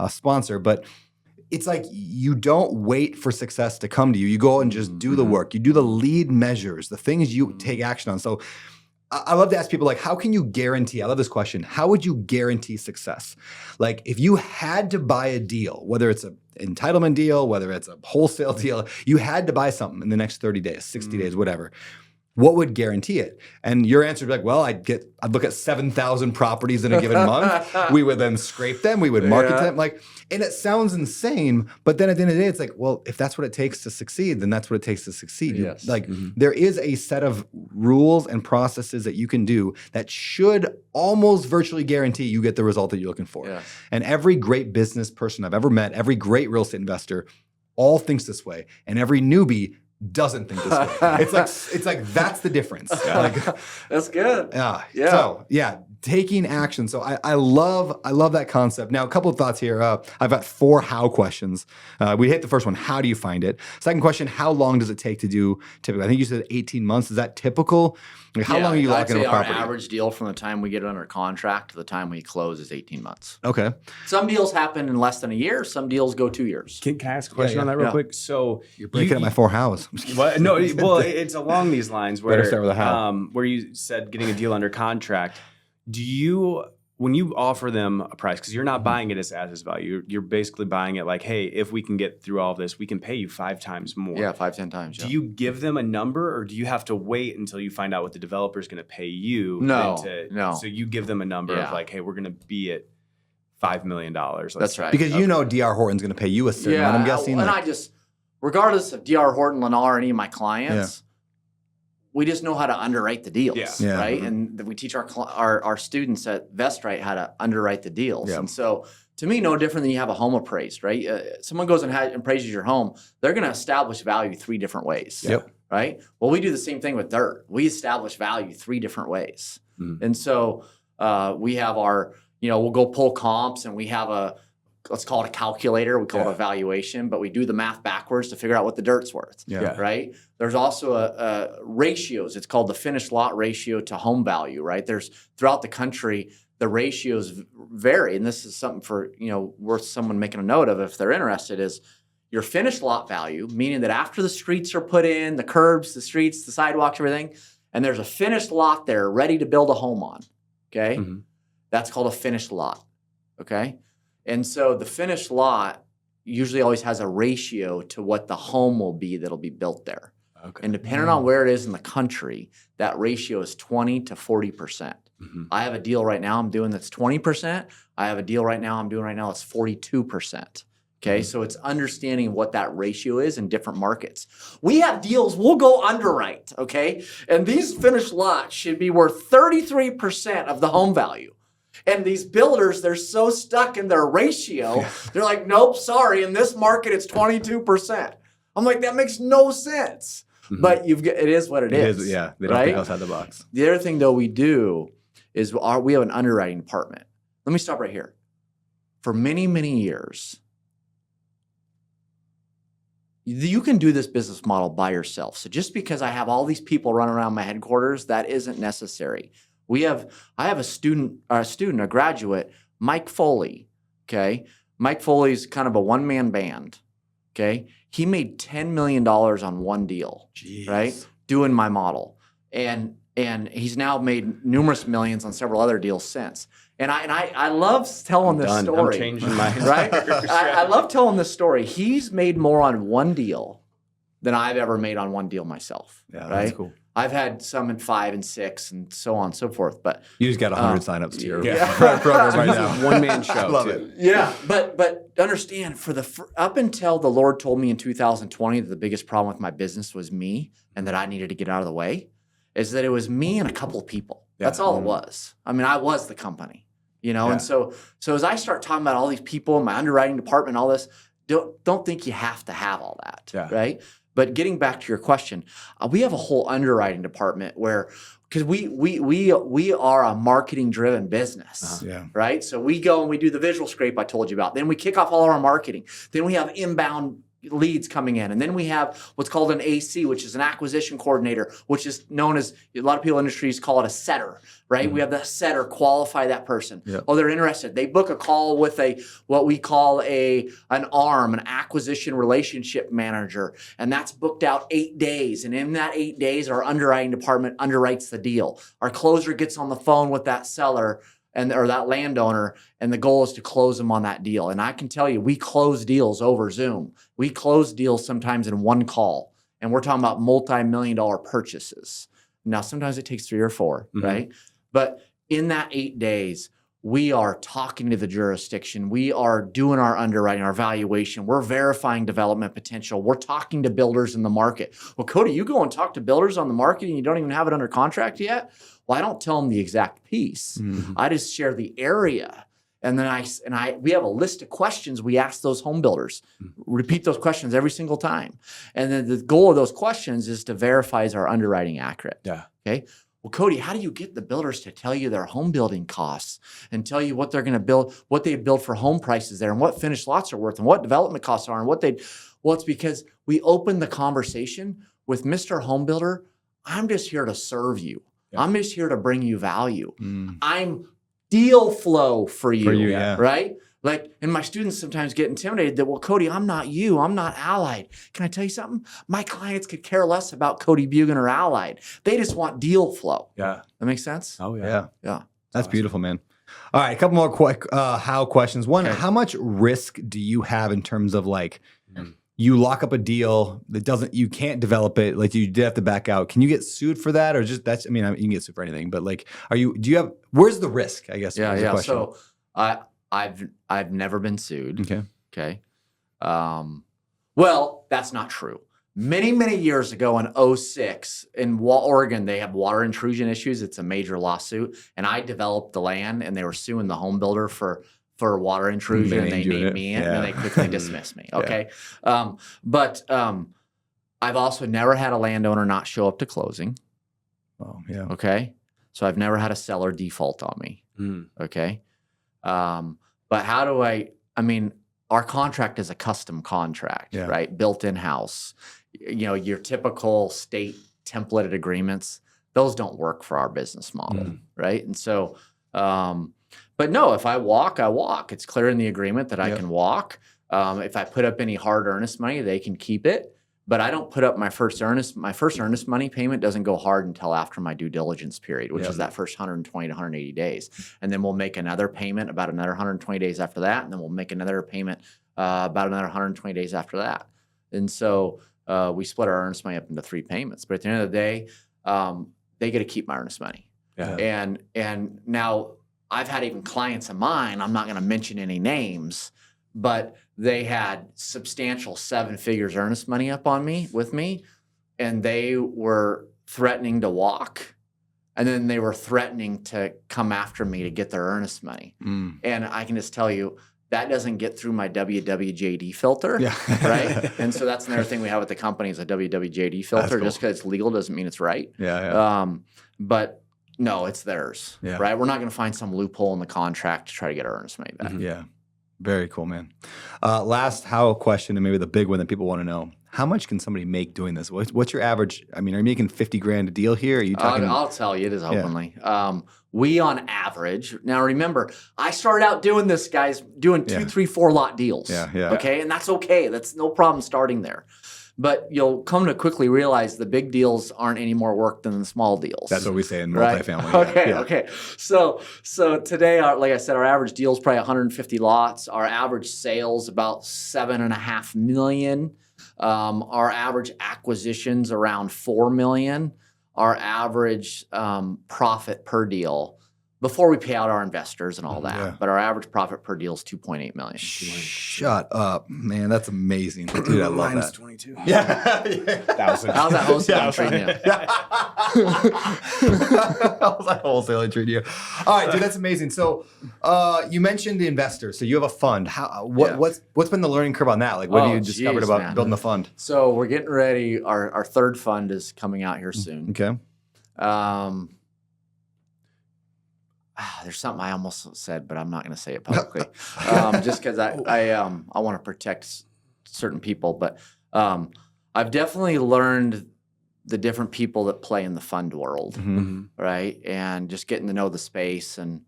sponsor, but it's like you don't wait for success to come to you. You go and just do the work. You do the lead measures, the things you take action on. So I love to ask people, like, how can you guarantee, I love this question, how would you guarantee success? Like, if you had to buy a deal, whether it's an entitlement deal, whether it's a wholesale deal, you had to buy something in the next 30 days, 60 days, whatever, what would guarantee it? And your answer would be like, well, I'd look at 7,000 properties in a given month. We would then scrape them. We would market them. And it sounds insane, but then at the end of the day, it's like, well, if that's what it takes to succeed, then that's what it takes to succeed.
Yes.
There is a set of rules and processes that you can do that should almost virtually guarantee you get the result that you're looking for.
Yes.
And every great business person I've ever met, every great real estate investor, all thinks this way. And every newbie doesn't think this way. It's like that's the difference.
That's good.
Yeah. So taking action. So I love that concept. Now, a couple of thoughts here. I've got 4 how questions. We hit the first one. How do you find it? Second question, how long does it take to do typically? I think you said 18 months. Is that typical? Like, how long are you locking in a property?
Our average deal from the time we get it under contract to the time we close is 18 months.
Okay.
Some deals happen in less than a year. Some deals go 2 years.
Can I ask a question on that real quick? So
you're breaking up my 4 hows.
Well, no, well, it's along these lines where
Better start with a how.
Where you said getting a deal under contract. Do you, when you offer them a price, because you're not buying it as assets value, you're basically buying it like, hey, if we can get through all of this, we can pay you 5 times more.
Yeah, 5-10 times.
Do you give them a number, or do you have to wait until you find out what the developer's going to pay you?
No.
So you give them a number of like, hey, we're going to be at $5 million.
That's right.
Because you know DR Horton's going to pay you a certain amount, I'm guessing.
And I just, regardless of DR Horton, Lennar, or any of my clients, we just know how to underwrite the deals, right? And we teach our students at VestRight how to underwrite the deals. And so, to me, no different than you have a home appraised, right? Someone goes and appraises your home, they're going to establish value 3 different ways, right? Well, we do the same thing with dirt. We establish value 3 different ways. And so, we have our, we'll go pull comps, and we have let's call it a calculator. We call it a valuation, but we do the math backwards to figure out what the dirt's worth, right? There's also a ratios. It's called the finished lot ratio to home value, right? There's throughout the country, the ratios vary. And this is something for, worth someone making a note of if they're interested, is your finished lot value, meaning that after the streets are put in, the curbs, the streets, the sidewalks, everything, and there's a finished lot there ready to build a home on, okay? That's called a finished lot, okay? And so the finished lot, usually always has a ratio to what the home will be that'll be built there.
Okay.
And depending on where it is in the country, that ratio is 20 to 40%. I have a deal right now I'm doing that's 20%. I have a deal right now I'm doing right now that's 42%. Okay, so it's understanding what that ratio is in different markets. We have deals, we'll go underwrite, okay? And these finished lots should be worth 33% of the home value. And these builders, they're so stuck in their ratio, they're like, nope, sorry, in this market it's 22%. I'm like, that makes no sense. But it is what it is.
Yeah, they don't think outside the box.
The other thing though we do is we have an underwriting department. Let me stop right here. For many, many years, you can do this business model by yourself. So just because I have all these people running around my headquarters, that isn't necessary. I have a graduate, Mike Foley. Okay, Mike Foley's kind of a one-man band. Okay, he made $10 million on one deal.
Jeez.
Right, doing my model, and he's now made numerous millions on several other deals since. And I love telling this story.
I'm changing my
right. I love telling this story. He's made more on one deal than I've ever made on one deal myself.
Yeah,
right?
that's cool.
I've had some in 5 and 6 and so on and so forth. But
You just got 100 signups to your
yeah.
program right now.
One-man show.
Love
too.
it.
yeah, but understand up until the Lord told me in 2020 that the biggest problem with my business was me and that I needed to get out of the way, is that it was me and a couple of people. That's all it was. I mean, I was the company. You know, and so as I start talking about all these people in my underwriting department, all this, don't think you have to have all that, right? But getting back to your question, we have a whole underwriting department because we are a marketing driven business, right? So we go and we do the visual scrape I told you about. Then we kick off all our marketing. Then we have inbound leads coming in. And then we have what's called an AC, which is an acquisition coordinator, which is known as, a lot of people in industries call it a setter, right? We have the setter qualify that person. Oh, they're interested. They book a call with what we call an ARM, an acquisition relationship manager. And that's booked out 8 days. And in that 8 days, our underwriting department underwrites the deal. Our closer gets on the phone with that seller or that landowner, and the goal is to close them on that deal. And I can tell you, we close deals over Zoom. We close deals sometimes in one call, and we're talking about multi-million-dollar purchases. Now, sometimes it takes 3 or 4, right? But in that 8 days, we are talking to the jurisdiction. We are doing our underwriting, our valuation. We're verifying development potential. We're talking to builders in the market. Well, Cody, you go and talk to builders on the market and you don't even have it under contract yet? Well, I don't tell them the exact piece. I just share the area. And then we have a list of questions we ask those home builders. Repeat those questions every single time. And then the goal of those questions is to verify is our underwriting accurate. Okay. Well, Cody, how do you get the builders to tell you their home building costs and tell you what they're going to build, what they build for home prices there and what finished lots are worth and what development costs are and well, it's because we open the conversation with Mr. Home Builder. I'm just here to serve you. I'm just here to bring you value. I'm deal flow for you, right? Like, and my students sometimes get intimidated that, well, Cody, I'm not you. I'm not Allied. Can I tell you something? My clients could care less about Cody Bjugan or Allied. They just want deal flow.
Yeah.
That makes sense?
Oh, yeah.
Yeah.
That's beautiful, man. All right, a couple more quick how questions. One, how much risk do you have in terms of like, you lock up a deal that you can't develop it, like you did have to back out. Can you get sued for that? Or just you can get sued for anything, but like, where's the risk, I guess?
Yeah. So I've never been sued. Okay. Well, that's not true. Many, many years ago in 2006 in Oregon, they have water intrusion issues. It's a major lawsuit. And I developed the land and they were suing the home builder for water intrusion, and they named me in, and they quickly dismissed me. Okay. But I've also never had a landowner not show up to closing.
Oh, yeah.
Okay. So I've never had a seller default on me. Okay. But how do our contract is a custom contract, right? Built in-house. Your typical state templated agreements, those don't work for our business model, right? And so, but no, if I walk, I walk. It's clear in the agreement that I can walk. If I put up any hard earnest money, they can keep it.
but I don't put up my first earnest money payment doesn't go hard until after my due diligence period, which is that first 120 to 180 days. And then we'll make another payment about another 120 days after that. And then we'll make another payment about another 120 days after that. And so we split our earnest money up into 3 payments. But at the end of the day, they get to keep my earnest money. Yeah. And now I've had even clients of mine, I'm not going to mention any names, but they had substantial 7 figures earnest money up on me with me, and they were threatening to walk, and then they were threatening to come after me to get their earnest money. And I can just tell you, that doesn't get through my WWJD filter, right? And so that's another thing we have at the company is a WWJD filter. Cool. Just because it's legal doesn't mean it's right. But no, it's theirs, right? We're not going to find some loophole in the contract to try to get our earnest money back.
Yeah. Very cool, man. Last how question, and maybe the big one that people want to know. How much can somebody make doing this? What's your average? I mean, are you making $50,000 a deal here? Are you talking?
I'll tell you, it is openly. We on average, now remember, I started out doing this, guys, doing 2, 3, 4 lot deals. Okay, and that's okay. That's no problem starting there. But you'll come to quickly realize the big deals aren't any more work than the small deals.
That's what we say in multifamily.
Right? Okay. So today, like I said, our average deal is probably 150 lots. Our average sales about $7.5 million. Our average acquisitions around $4 million. Our average profit per deal, before we pay out our investors and all that, but our average profit per deal is $2.8 million.
Shut up, man! That's amazing, dude. I love that.
22.
Yeah.
1,000.
How's that wholesaling treating you?
How's that wholesaling treating you? All right, dude, that's amazing. So, you mentioned the investors. So you have a fund. What's been the learning curve on that? Like, what have you discovered about building the fund?
So we're getting ready. Our third fund is coming out here soon.
Okay.
There's something I almost said, but I'm not going to say it publicly, just because I want to protect certain people. But I've definitely learned the different people that play in the fund world, right? And just getting to know the space and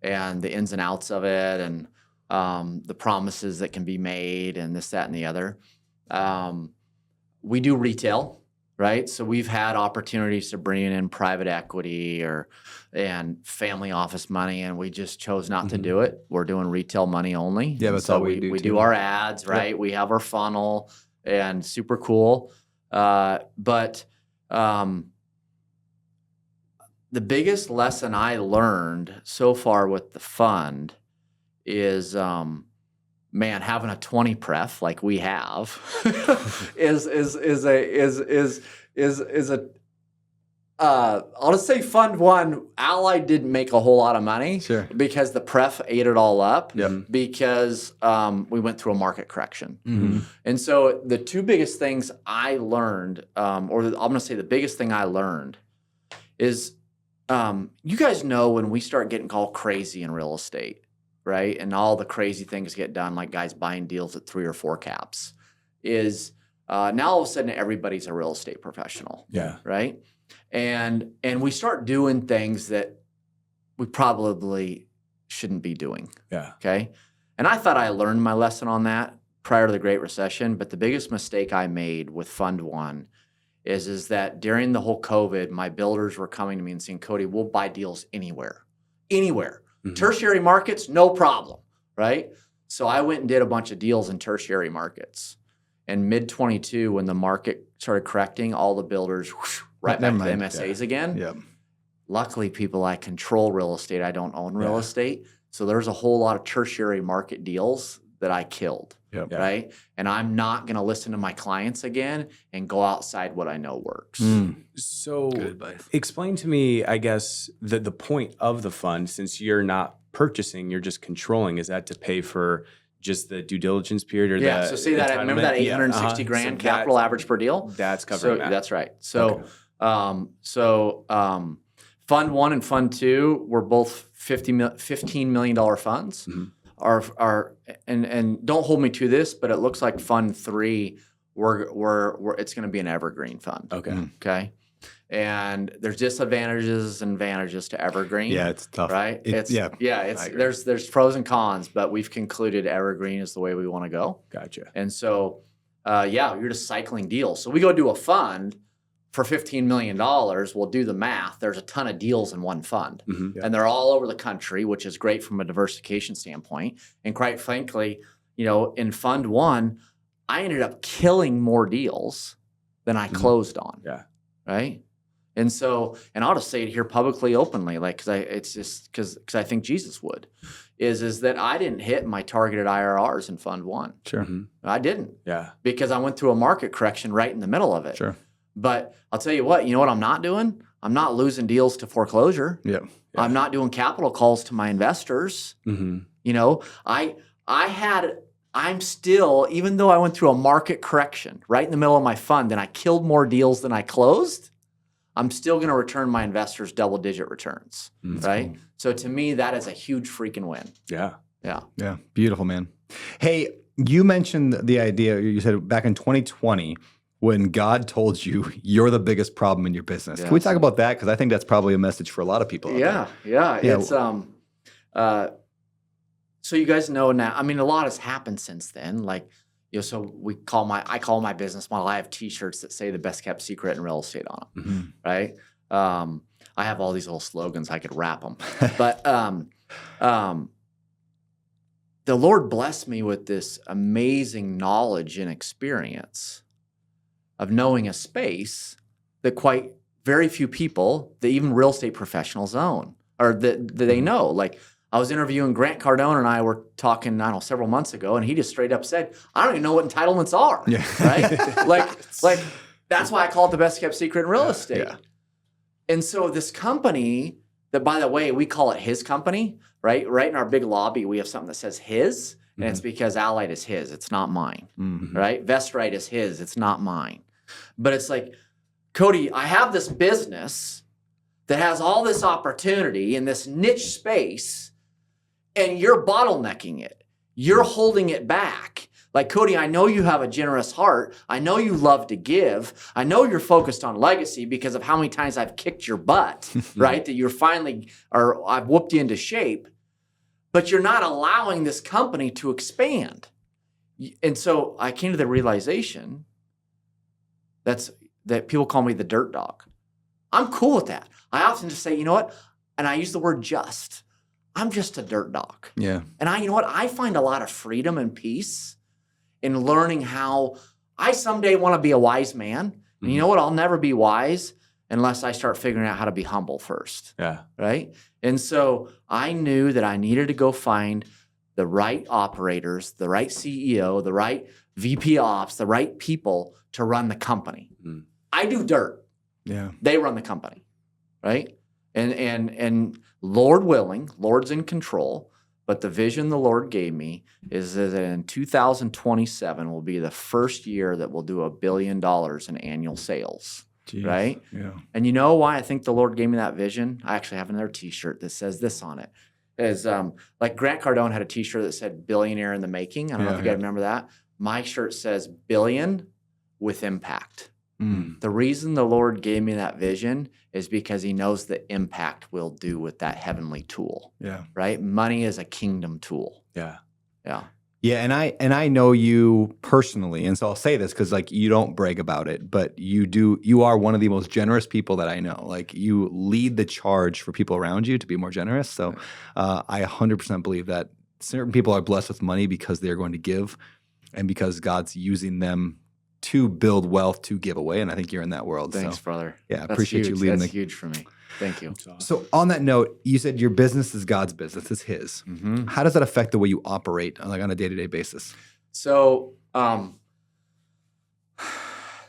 the ins and outs of it, and the promises that can be made, and this, that, and the other. We do retail. Right, so we've had opportunities to bring in private equity and family office money, and we just chose not to do it. We're doing retail money only.
Yeah, that's all we do.
We do our ads, right? We have our funnel, and super cool. But the biggest lesson I learned so far with the fund is, man, having a 20 pref like we have is a I'll just say fund one. Allied didn't make a whole lot of money, because the pref ate it all up, because we went through a market correction. And so the 2 biggest things I learned, I'm going to say the biggest thing I learned is, you guys know when we start getting all crazy in real estate, right? And all the crazy things get done, like guys buying deals at 3 or 4 caps, is now all of a sudden everybody's a real estate professional. Right? And we start doing things that we probably shouldn't be doing. Okay? And I thought I learned my lesson on that prior to the Great Recession, but the biggest mistake I made with Fund One is that during the whole COVID, my builders were coming to me and saying, Cody, we'll buy deals anywhere. Tertiary markets, no problem, right? So I went and did a bunch of deals in tertiary markets. And mid-22, when the market started correcting, all the builders, right back to the MSAs again. Luckily, people, I control real estate. I don't own real estate. So there's a whole lot of tertiary market deals that I killed, right? And I'm not going to listen to my clients again and go outside what I know works.
So explain to me, I guess, the point of the fund, since you're not purchasing, you're just controlling. Is that to pay for just the due didiligence period, or
so see that, remember that 860 grand capital average per deal?
That's covering that.
That's right. So, Fund One and Fund Two were both $15 million funds. And don't hold me to this, but it looks like Fund Three, it's going to be an Evergreen Fund. Okay. And there's disadvantages and advantages to Evergreen.
Yeah, it's tough.
Right? There's pros and cons, but we've concluded Evergreen is the way we want to go.
Gotcha.
And so you're just cycling deals. So we go do a fund for $15 million. We'll do the math. There's a ton of deals in one fund, and they're all over the country, which is great from a diversification standpoint. And quite frankly, in fund one, I ended up killing more deals than I closed on.
Yeah.
Right. And so, and I'll just say it here publicly, openly, because I think Jesus would, is that I didn't hit my targeted IRRs in fund one.
Sure.
I didn't.
Yeah.
Because I went through a market correction right in the middle of it.
Sure.
But I'll tell you what I'm not doing? I'm not losing deals to foreclosure.
Yeah.
I'm not doing capital calls to my investors. I'm still, even though I went through a market correction right in the middle of my fund and I killed more deals than I closed, I'm still going to return my investors double-digit returns, right? Cool. So to me, that is a huge freaking win.
Yeah.
Yeah.
Yeah. Beautiful, man. Hey, you mentioned the idea, you said back in 2020, when God told you you're the biggest problem in your business. Yes. Can we talk about that? Because I think that's probably a message for a lot of people.
Yeah. It's, so you guys know now, I mean, a lot has happened since then. So I call my business model, I have t-shirts that say the best kept secret in real estate on them, right? I have all these little slogans, I could rap them. But the Lord blessed me with this amazing knowledge and experience of knowing a space that quite very few people, that even real estate professionals own, or that they know. I was interviewing Grant Cardone and I were talking, several months ago, and he just straight up said, I don't even know what entitlements are, right? That's why I call it the best kept secret in real estate. Yeah. And so this company that, by the way, we call it his company, right? Right in our big lobby, we have something that says his, and it's because Allied is his, it's not mine, right? Vestrite is his, it's not mine. But it's like, Cody, I have this business that has all this opportunity in this niche space, and you're bottlenecking it. You're holding it back. Cody, I know you have a generous heart. I know you love to give. I know you're focused on legacy because of how many times I've kicked your butt, right? That you're finally, or I've whooped you into shape, but you're not allowing this company to expand. And so I came to the realization that people call me the dirt dog. I'm cool with that. I often just say, you know what? And I use the word just. I'm just a dirt dog.
Yeah.
And I find a lot of freedom and peace in learning how I someday want to be a wise man. And you know what? I'll never be wise unless I start figuring out how to be humble first.
Yeah.
Right? And so I knew that I needed to go find the right operators, the right CEO, the right VP ops, the right people to run the company. I do dirt.
Yeah.
They run the company. Right? And Lord willing, Lord's in control, but the vision the Lord gave me is that in 2027 will be the first year that we'll do $1 billion in annual sales. Jeez. Right?
Yeah.
And you know why I think the Lord gave me that vision? I actually have another t-shirt that says this on it. Is Grant Cardone had a t-shirt that said billionaire in the making. I don't know if you guys remember that. My shirt says billion with impact. The reason the Lord gave me that vision is because he knows the impact we'll do with that heavenly tool.
Yeah.
Right? Money is a kingdom tool.
Yeah.
Yeah.
Yeah, and I know you personally, and so I'll say this because you don't brag about it, but you are one of the most generous people that I know. You lead the charge for people around you to be more generous. So I 100% believe that certain people are blessed with money because they're going to give, and because God's using them to build wealth to give away, and I think you're in that world.
Thanks, brother.
Yeah, appreciate you leading.
That's huge for me. Thank you.
Awesome.
So on that note, you said your business is God's business, it's his. How does that affect the way you operate on a day-to-day basis?
So let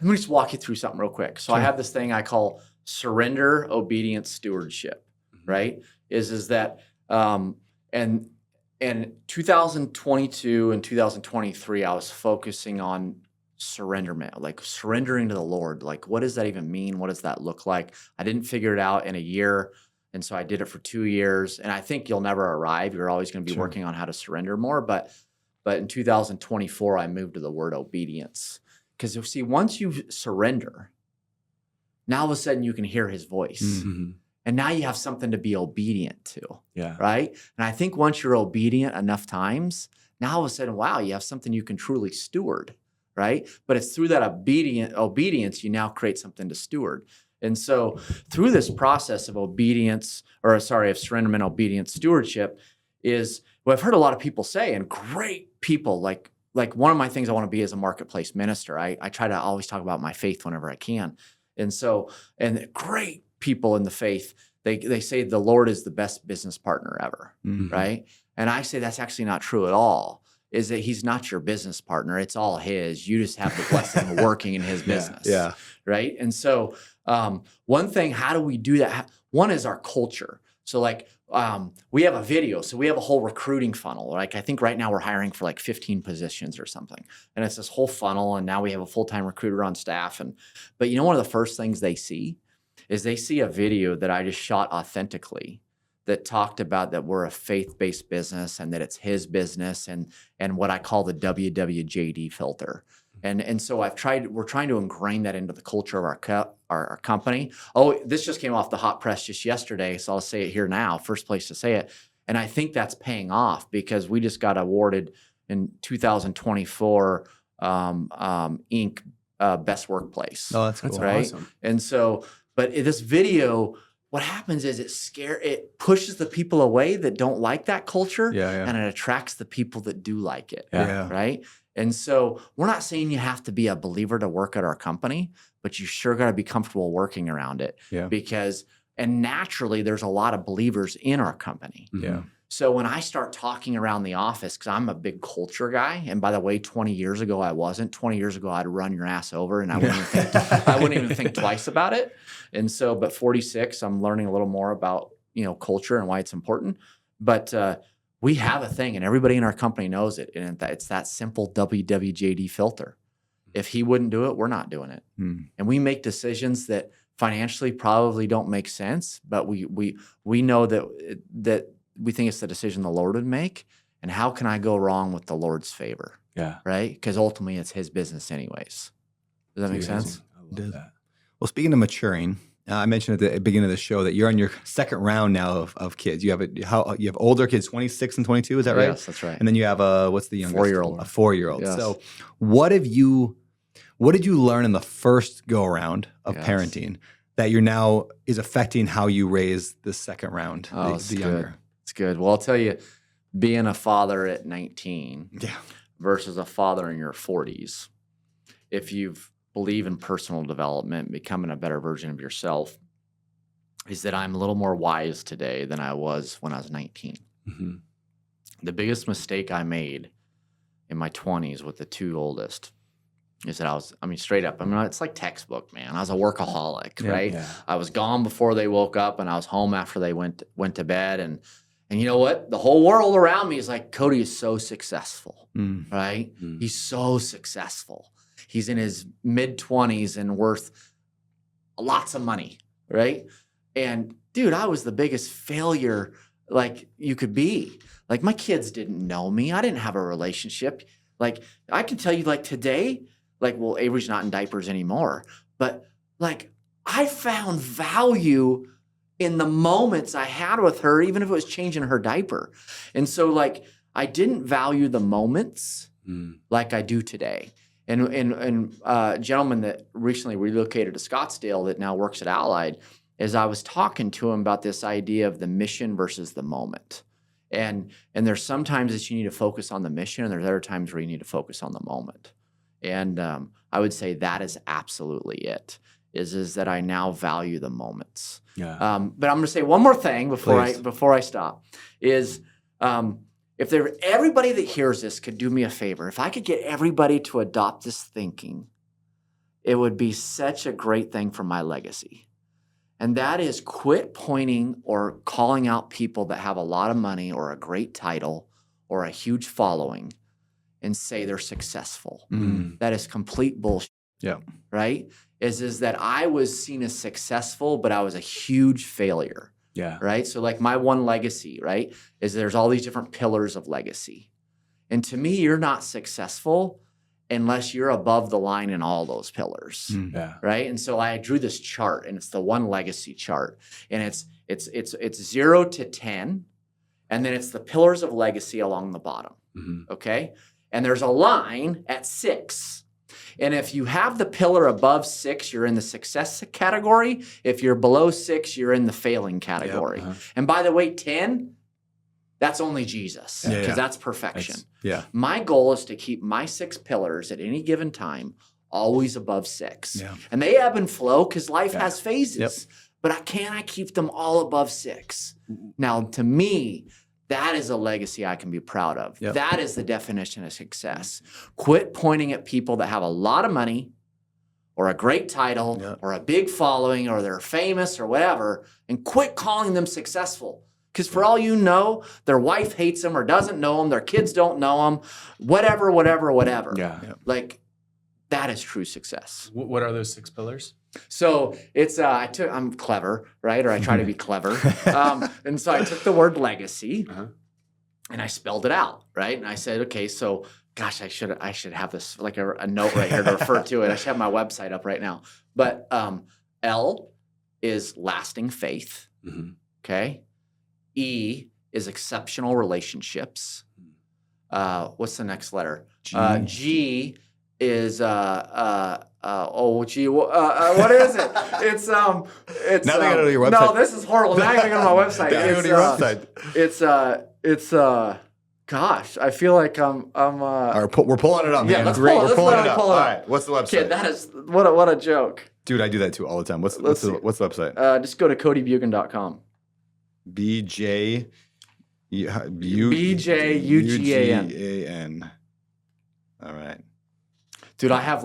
me just walk you through something real quick. So I have this thing I call surrender, obedience, stewardship, right? Is that and in 2022 and 2023, I was focusing on surrenderment, surrendering to the Lord. What does that even mean? What does that look like? I didn't figure it out in a year. And so I did it for 2 years. And I think you'll never arrive. You're always going to be working on how to surrender more. But in 2024, I moved to the word obedience. Because you see, once you surrender, now all of a sudden you can hear his voice. And now you have something to be obedient to.
Yeah.
Right? And I think once you're obedient enough times, now all of a sudden, wow, you have something you can truly steward. right? But it's through that obedience, you now create something to steward. And so through this process of surrenderment, obedience, stewardship is what I've heard a lot of people say, and great people, like one of my things I want to be as a marketplace minister. I try to always talk about my faith whenever I can. And so, and great people in the faith, they say the Lord is the best business partner ever, right? And I say that's actually not true at all. Is that he's not your business partner. It's all his. You just have the blessing of working in his business.
Yeah.
Right. And so one thing, how do we do that? One is our culture. So like we have a video. So we have a whole recruiting funnel. Like I think right now we're hiring for like 15 positions or something. And it's this whole funnel. And now we have a full-time recruiter on staff. But you know, one of the first things they see is they see a video that I just shot authentically that talked about that we're a faith-based business and that it's his business and what I call the WWJD filter. And so we're trying to ingrain that into the culture of our company. Oh, this just came off the hot press just yesterday, so I'll say it here now, first place to say it. And I think that's paying off because we just got awarded in 2024 Inc. Best Workplace.
Oh, that's cool.
That's
right?
awesome.
And so, but this video, what happens is it pushes the people away that don't like that culture, and it attracts the people that do like it, right? And so we're not saying you have to be a believer to work at our company, but you sure got to be comfortable working around it and naturally there's a lot of believers in our company.
Yeah.
So when I start talking around the office, because I'm a big culture guy, and by the way, 20 years ago I wasn't. 20 years ago I'd run your ass over, and I wouldn't even think twice about it. And so, but 46, I'm learning a little more about culture and why it's important. But we have a thing, and everybody in our company knows it, and it's that simple WWJD filter. If he wouldn't do it, we're not doing it. And we make decisions that financially probably don't make sense, but we know that we think it's the decision the Lord would make. And how can I go wrong with the Lord's favor?
Yeah.
Right? Because ultimately it's his business anyways. Does that make sense?
I love that.
Well, speaking of maturing, I mentioned at the beginning of the show that you're on your second round now of kids. You have older kids, 26 and 22, is that right?
Yes, that's right.
And then you have what's the youngest?
4-year-old.
A 4-year-old.
Yes.
So what did you learn in the first go around of parenting that you're now is affecting how you raise the second round, the younger?
It's good. Well, I'll tell you, being a father at 19 versus a father in your 40s, if you believe in personal development, becoming a better version of yourself, is that I'm a little more wise today than I was when I was 19.
Mm-hmm.
The biggest mistake I made in my 20s with the two oldest is that straight up, it's like textbook, man. I was a workaholic, right?
Yeah.
I was gone before they woke up, and I was home after they went to bed. And you know what? The whole world around me is like, Cody is so successful, right? He's so successful. He's in his mid-20s and worth lots of money, right? And dude, I was the biggest failure like you could be. Like my kids didn't know me. I didn't have a relationship. Like I can tell you like today, Avery's not in diapers anymore, but like I found value in the moments I had with her, even if it was changing her diaper. And so like I didn't value the moments like I do today. And a gentleman that recently relocated to Scottsdale that now works at Allied, as I was talking to him about this idea of the mission versus the moment. And there's sometimes that you need to focus on the mission, and there's other times where you need to focus on the moment. And I would say that is absolutely it, is that I now value the moments.
Yeah.
But I'm going to say one more thing before I stop, is if everybody that hears this could do me a favor, if I could get everybody to adopt this thinking, it would be such a great thing for my legacy. And that is quit pointing or calling out people that have a lot of money or a great title or a huge following and say they're successful. That is complete bullshit.
Yeah.
Right? Is that I was seen as successful, but I was a huge failure.
Yeah.
Right? So like my one legacy, right, is there's all these different pillars of legacy. And to me, you're not successful unless you're above the line in all those pillars.
Yeah.
Right? And so I drew this chart, and it's the one legacy chart. And it's 0 to 10, and then it's the pillars of legacy along the bottom. Okay? And there's a line at 6. And if you have the pillar above 6, you're in the success category. If you're below 6, you're in the failing category. And by the way, 10, that's only Jesus, because that's perfection. My goal is to keep my 6 pillars at any given time always above 6. And they ebb and flow because life has phases. But I keep them all above 6? Now, to me, that is a legacy I can be proud of. That is the definition of success. Quit pointing at people that have a lot of money or a great title or a big following or they're famous or whatever, and quit calling them successful. Because for all you know, their wife hates them or doesn't know them, their kids don't know them, whatever. Like, that is true success.
What are those 6 pillars?
So it's I'm clever, right? Or I try to be clever. And so I took the word legacy and I spelled it out, right? And I said, okay, so gosh, I should have this like a note right here to refer to it. I should have my website up right now. But L is lasting faith. Okay. E is exceptional relationships. What's the next letter? G is what is it? It's
now they gotta go to your website.
No, this is horrible. Now you gotta go to my website.
Now you go to your website.
Gosh, I feel like I'm
All right, we're pulling it up, man.
let's
Great,
pull it-
we're
let's
pulling
pull
it
it
up.
up.
All right, what's the website?
kid, that is what a joke.
Dude, I do that too all the time. What's the website?
Just go to CodyBjugan.com.
BJ
BJUGAN.
All right.
Dude, I have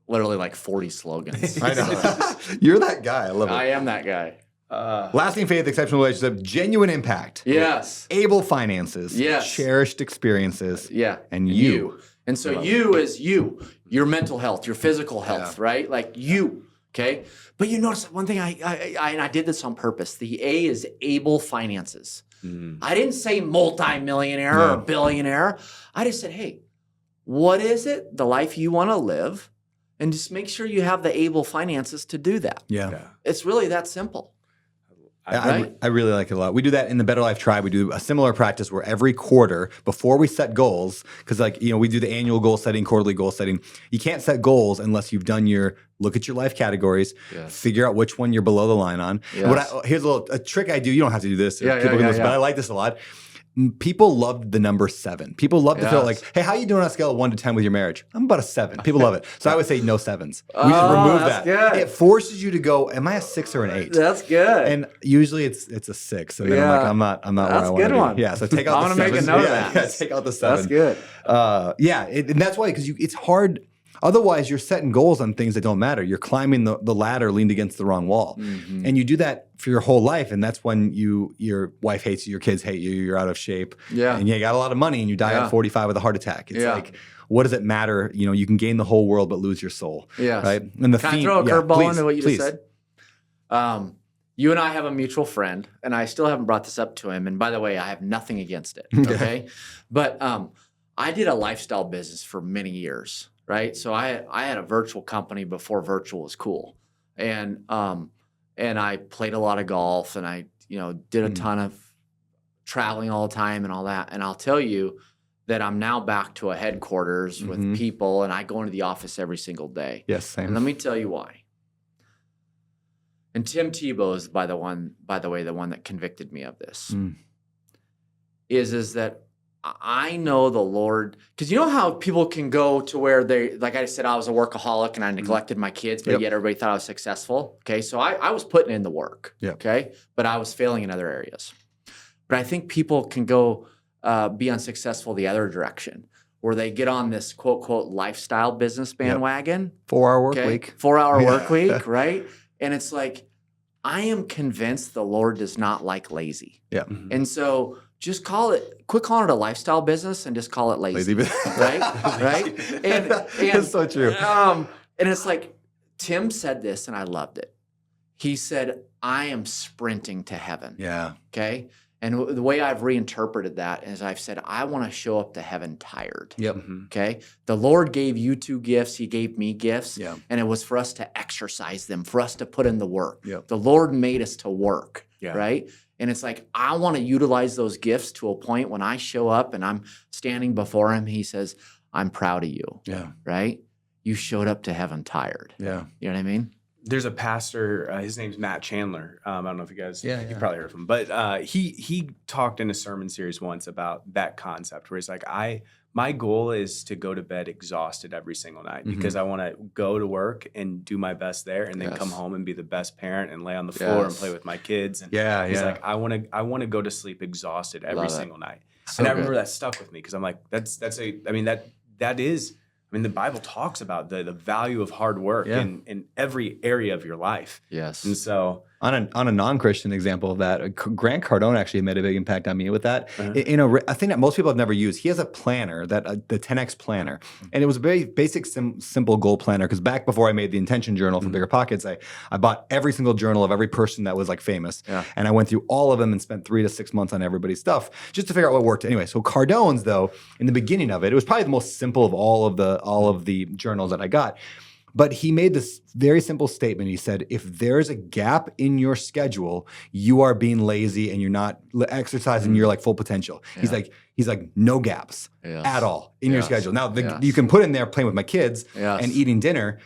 literally 40 slogans.
I know. You're that guy. I love it.
I am that guy.
Lasting faith, exceptional relationship, genuine impact.
Yes.
Able finances.
Yes.
Cherished experiences.
Yeah.
And you.
And so you is your mental health, your physical health, right? Like you. Okay. But you notice one thing I did this on purpose. The A is able finances. I didn't say multimillionaire or billionaire. I just said, hey, what is it? The life you want to live, and just make sure you have the able finances to do that.
Yeah.
It's really that simple.
I really like it a lot. We do that in the Better Life Tribe. We do a similar practice where every quarter, before we set goals, because we do the annual goal setting, quarterly goal setting. You can't set goals unless you've done look at your life categories, figure out which one you're below the line on. Yes. Here's a trick I do. You don't have to do this. People can listen, but I like this a lot. People love the number 7. People love to feel like, hey, how are you doing on a scale of 1 to 10 with your marriage? I'm about a 7. People love it. So I would say no 7s. We just remove that.
Good.
It forces you to go, am I a 6 or an 8?
That's good.
And usually it's a 6. And then I'm like, I'm not where I want to be.
That's a good one.
Yeah, so take out the 7.
I'm going to make a note of that.
Yeah, take out the 7.
That's good.
And that's why, because it's hard. Otherwise, you're setting goals on things that don't matter. You're climbing the ladder leaned against the wrong wall. And you do that for your whole life. And that's when your wife hates you, your kids hate you, you're out of shape. Yeah. And you got a lot of money and you die at 45 with a heart attack. It's like, what does it matter? You can gain the whole world but lose your soul. Yeah. Right? And
Can I throw a curveball into what you just said? You and I have a mutual friend, and I still haven't brought this up to him. And by the way, I have nothing against it. Okay. But I did a lifestyle business for many years. Right. So I had a virtual company before virtual was cool. And I played a lot of golf and I, did a ton of traveling all the time and all that. And I'll tell you that I'm now back to a headquarters with people and I go into the office every single day.
Yes, same.
And let me tell you why. And Tim Tebow is, by the way, the one that convicted me of this. Is that I know the Lord, because you know how people can go to where they, like I said, I was a workaholic and I neglected my kids, but yet everybody thought I was successful. Okay, so I was putting in the work. Okay, but I was failing in other areas. But I think people can go be unsuccessful the other direction, where they get on this quote, quote, lifestyle business bandwagon.
4-hour work week.
4-hour work week, right? And it's like, I am convinced the Lord does not like lazy. Yeah. And so just quit calling it a lifestyle business and just call it lazy right? And
it's so true.
And it's like, Tim said this and I loved it. He said, I am sprinting to heaven. Yeah. Okay. And the way I've reinterpreted that is I've said, I want to show up to heaven tired. Yep. Okay. The Lord gave you 2 gifts. He gave me gifts. Yeah. And it was for us to exercise them, for us to put in the work. Yep. The Lord made us to work. Yeah. Right. And it's like, I want to utilize those gifts to a point when I show up and I'm standing before him, he says, I'm proud of you. Yeah. Right.
you showed up to heaven tired.
Yeah.
You know what I mean?
There's a pastor, his name's Matt Chandler. I don't know if you guys, you've probably heard of him, but he talked in a sermon series once about that concept where he's like, my goal is to go to bed exhausted every single night because I want to go to work and do my best there and then come home and be the best parent and lay on the floor and play with my kids. And he's like, I want to go to sleep exhausted every single night.
So
and I remember that stuck with me because I'm like, that is, the Bible talks about the value of hard work in every area of your life.
Yes.
And so
on a non-Christian example of that, Grant Cardone actually made a big impact on me with that. In a thing that most people have never used, he has a planner, the 10X planner. And it was a very basic, simple goal planner because back before I made the intention journal for Bigger Pockets, I bought every single journal of every person that was like famous. Yeah. And I went through all of them and spent 3 to 6 months on everybody's stuff just to figure out what worked. Anyway, so Cardone's though, in the beginning of it, it was probably the most simple of all of the journals that I got. But he made this very simple statement. He said, if there's a gap in your schedule, you are being lazy and you're not exercising your like full potential. Yeah. He's like, no gaps at all in your schedule. Now, you can put in there playing with my kids and eating dinner,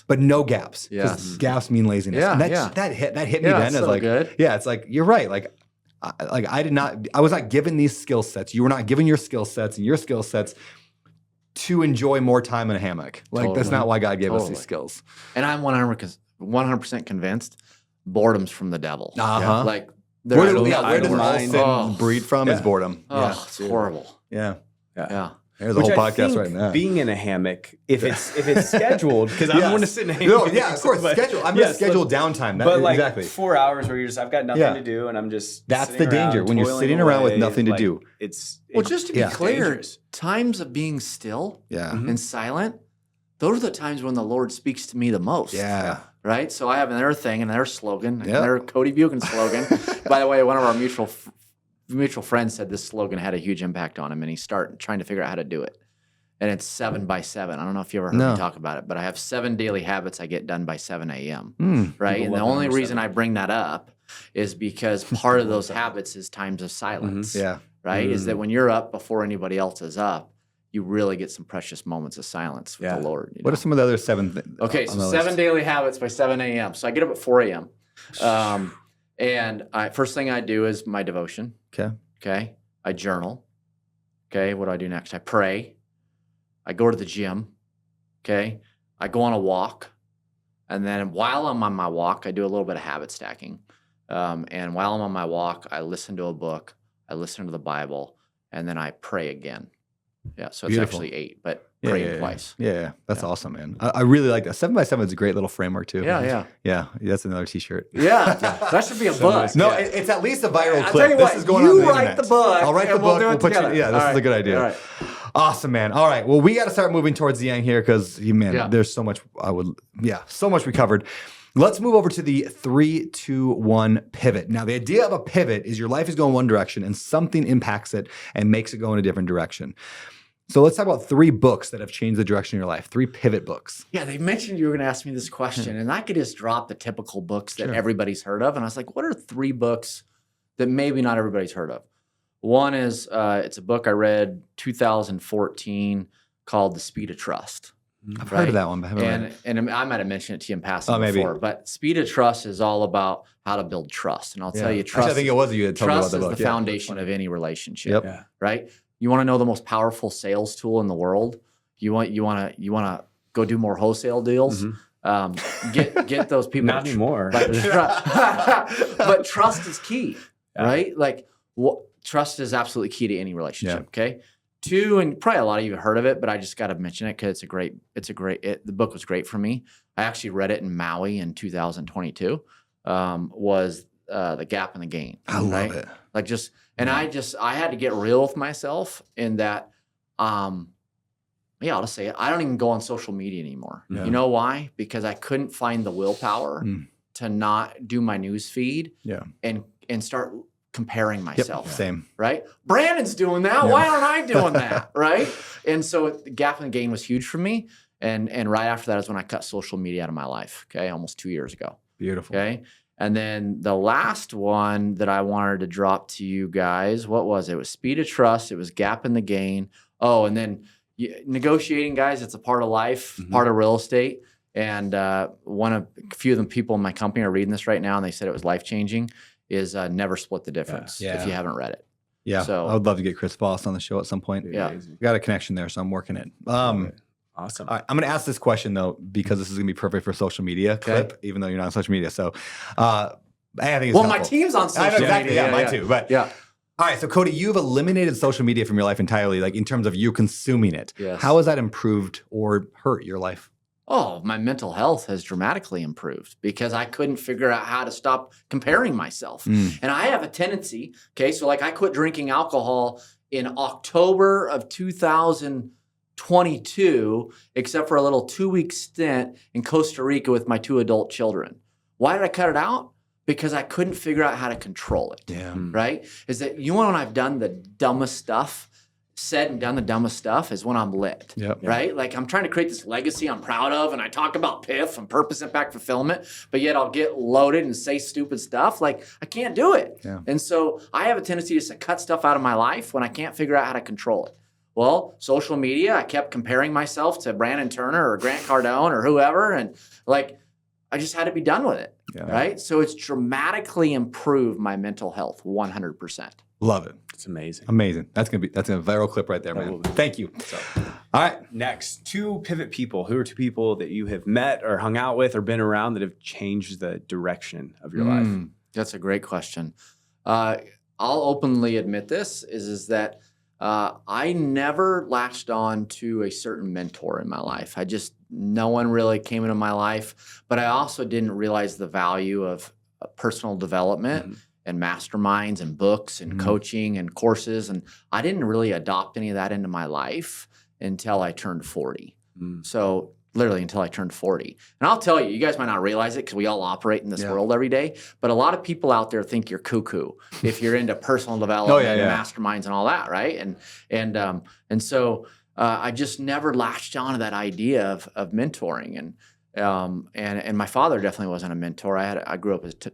but no gaps. Because gaps mean laziness. And that hit me then as like, it's like, you're right. I was not given these skill sets. You were not given your skill sets and your skill sets to enjoy more time in a hammock. That's not why God gave us these skills.
And I'm 100% convinced boredom's from the devil. Like,
where does all sin breed from is boredom.
It's horrible.
Yeah. There's a
Which
whole
I
podcast
think
right now.
Being in a hammock, if it's scheduled, because I don't want to sit in a hammock.
No, yeah, of course. Schedule. I'm going to schedule downtime.
But like
exactly.
4 hours where I've got nothing to do and I'm just
that's the danger when you're sitting around with nothing to do.
Just
to be clear, dangerous. Times of being still and silent, those are the times when the Lord speaks to me the most.
Yeah.
Right? So I have their thing and their slogan, and their Cody Bjugan slogan. By the way, one of our mutual friends said this slogan had a huge impact on him, and he started trying to figure out how to do it. And it's 7 by 7. I don't know if you ever heard me talk about it, but I have 7 daily habits I get done by 7 a.m. Right? And the only reason I bring that up is because part of those habits is times of silence. Right? Is that when you're up before anybody else is up, you really get some precious moments of silence with the Lord.
What are some of the other 7 things?
Okay, so 7 daily habits by 7 a.m. So I get up at 4 a.m. And first thing I do is my devotion. Okay. I journal. Okay. What do I do next? I pray. I go to the gym. Okay. I go on a walk. And then while I'm on my walk, I do a little bit of habit stacking. And while I'm on my walk, I listen to a book. I listen to the Bible. And then I pray again. Yeah. So it's actually 8, but praying twice.
Yeah. That's awesome, man. I really like that. 7 by 7 is a great little framework too.
Yeah.
That's another t-shirt.
Yeah. That should be a book.
No, it's at least a viral clip.
Tell you what,
this is going on the
you write
internet.
the book.
I'll write the book. We'll put you, this is a good idea.
All right.
Awesome, man. All right. Well, we got to start moving towards the end here because, there's so much so much we covered. Let's move over to the 3, 2, 1 pivot. Now, the idea of a pivot is your life is going one direction and something impacts it and makes it go in a different direction. So let's talk about 3 books that have changed the direction of your life. 3 pivot books.
Yeah, they mentioned you were going to ask me this question, and I could just drop the typical books that everybody's heard of. And I was like, what are 3 books that maybe not everybody's heard of? One is, it's a book I read 2014 called The Speed of Trust.
I've heard of that one, but I haven't read it.
And I might have mentioned it to you in passing before, but Speed of Trust is all about how to build trust. And I'll tell you, trust.
Actually, I think it was you that told me about the book.
Trust is the foundation of any relationship, right? You want to know the most powerful sales tool in the world? You want to go do more wholesale deals? Get those people.
Not anymore.
But trust is key, right? Trust is absolutely key to any relationship. Okay. 2, and probably a lot of you have heard of it, but I just got to mention it because the book was great for me. I actually read it in Maui in 2022. Was The Gap and the Gain.
I love it.
I had to get real with myself in that, I'll just say it. I don't even go on social media anymore. Yeah. You know why? Because I couldn't find the willpower to not do my news feed and start comparing myself.
Yep, same.
Right? Brandon's doing that. Yeah. Why aren't I doing that? Right? And so The Gap and the Gain was huge for me. And right after that is when I cut social media out of my life. Okay. Almost 2 years ago.
Beautiful.
Okay. And then the last one that I wanted to drop to you guys, what was it? It was Speed of Trust. It was Gap and the Gain. Oh, and then
negotiating, guys, it's a part of life, part of real estate. And a few of the people in my company are reading this right now, and they said it was life-changing, is never split the difference if you haven't read it.
Yeah,
so,
I would love to get Chris Voss on the show at some point.
Yeah.
We got a connection there, so I'm working it.
Awesome.
All right, I'm going to ask this question, though, because this is going to be perfect for social media clip, even though you're not on social media. So I think it's
well,
helpful.
my team's on social media.
Exactly. Yeah, mine too. But
yeah.
All right, so Cody, you've eliminated social media from your life entirely, like in terms of you consuming it.
Yes.
How has that improved or hurt your life?
Oh, my mental health has dramatically improved because I couldn't figure out how to stop comparing myself. And I have a tendency, so like I quit drinking alcohol in October of 2022, except for a little 2-week stint in Costa Rica with my 2 adult children. Why did I cut it out? Because I couldn't figure out how to control it.
Yeah.
Right? Is that when I've done the dumbest stuff, said and done the dumbest stuff is when I'm lit, right? Like I'm trying to create this legacy I'm proud of, and I talk about PIF and purpose, impact, fulfillment, but yet I'll get loaded and say stupid stuff. Like I can't do it. Yeah. And so I have a tendency just to cut stuff out of my life when I can't figure out how to control it. Well, social media, I kept comparing myself to Brandon Turner or Grant Cardone or whoever, and like I just had to be done with it, right? So it's dramatically improved my mental health, 100%.
Love it.
It's amazing.
Amazing. That's a viral clip right there, man. Thank you.
So,
all right.
Next, 2 pivot people. Who are 2 people that you have met or hung out with or been around that have changed the direction of your life?
That's a great question. I'll openly admit this is that I never latched on to a certain mentor in my life. No one really came into my life, but I also didn't realize the value of personal development and masterminds and books and coaching and courses. And I didn't really adopt any of that into my life until I turned 40. So literally until I turned 40. And I'll tell you, you guys might not realize it because we all operate in this world every day, but a lot of people out there think you're cuckoo if you're into personal development and masterminds and all that, right? And so I just never latched on to that idea of mentoring. And my father definitely wasn't a mentor. I grew up in a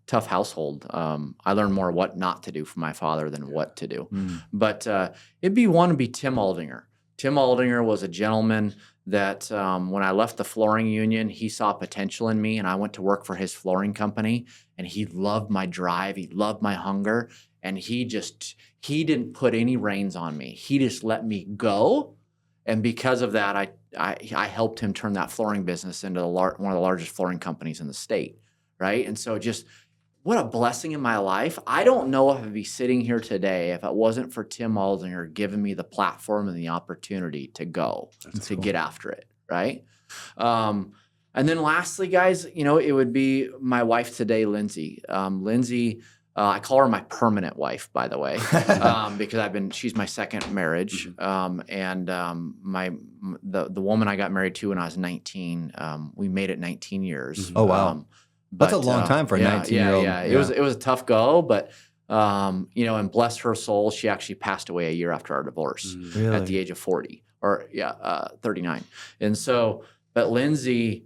tough household. I learned more what not to do from my father than what to do. But it'd be Tim Aldinger. Tim Aldinger was a gentleman that when I left the flooring union, he saw potential in me, and I went to work for his flooring company, and he loved my drive. He loved my hunger, and he didn't put any reins on me. He just let me go. And because of that, I helped him turn that flooring business into one of the largest flooring companies in the state, right? And so just what a blessing in my life. I don't know if I'd be sitting here today if it wasn't for Tim Aldinger giving me the platform and the opportunity to go, get after it, right? And then lastly, guys, it would be my wife today, Lindsay. Lindsay, I call her my permanent wife, by the way, because she's my second marriage. And the woman I got married to when I was 19, we made it 19 years.
Oh, wow. That's a long time for a 19-year-old.
Yeah. It was a tough go, but and bless her soul, she actually passed away a year after our divorce at the age of 40 or 39. And so, but Lindsay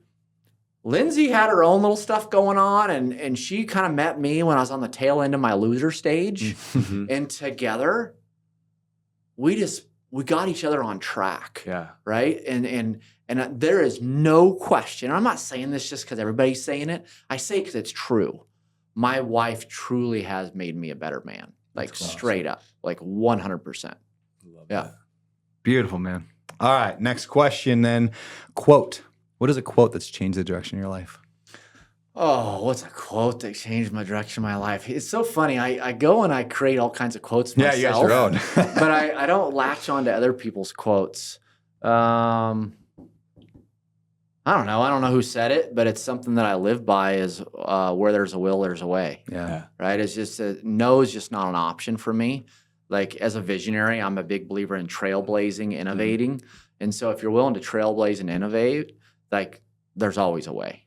had her own little stuff going on, and she kind of met me when I was on the tail end of my loser stage. And together, we got each other on track. Yeah. Right. And there is no question. I'm not saying this just because everybody's saying it. I say it because it's true. My wife truly has made me a better man. Like straight up, like 100%.
Love that.
Beautiful, man. All right. Next question then. Quote. What is a quote that's changed the direction of your life?
Oh, what's a quote that changed my direction of my life? It's so funny. I go and I create all kinds of quotes myself.
Yeah, you got your own.
But I don't latch on to other people's quotes. I don't know. I don't know who said it, but it's something that I live by is where there's a will, there's a way. Yeah. Right? It's just no is just not an option for me. Like as a visionary, I'm a big believer in trailblazing, innovating. And so if you're willing to trailblaze and innovate, like there's always a way.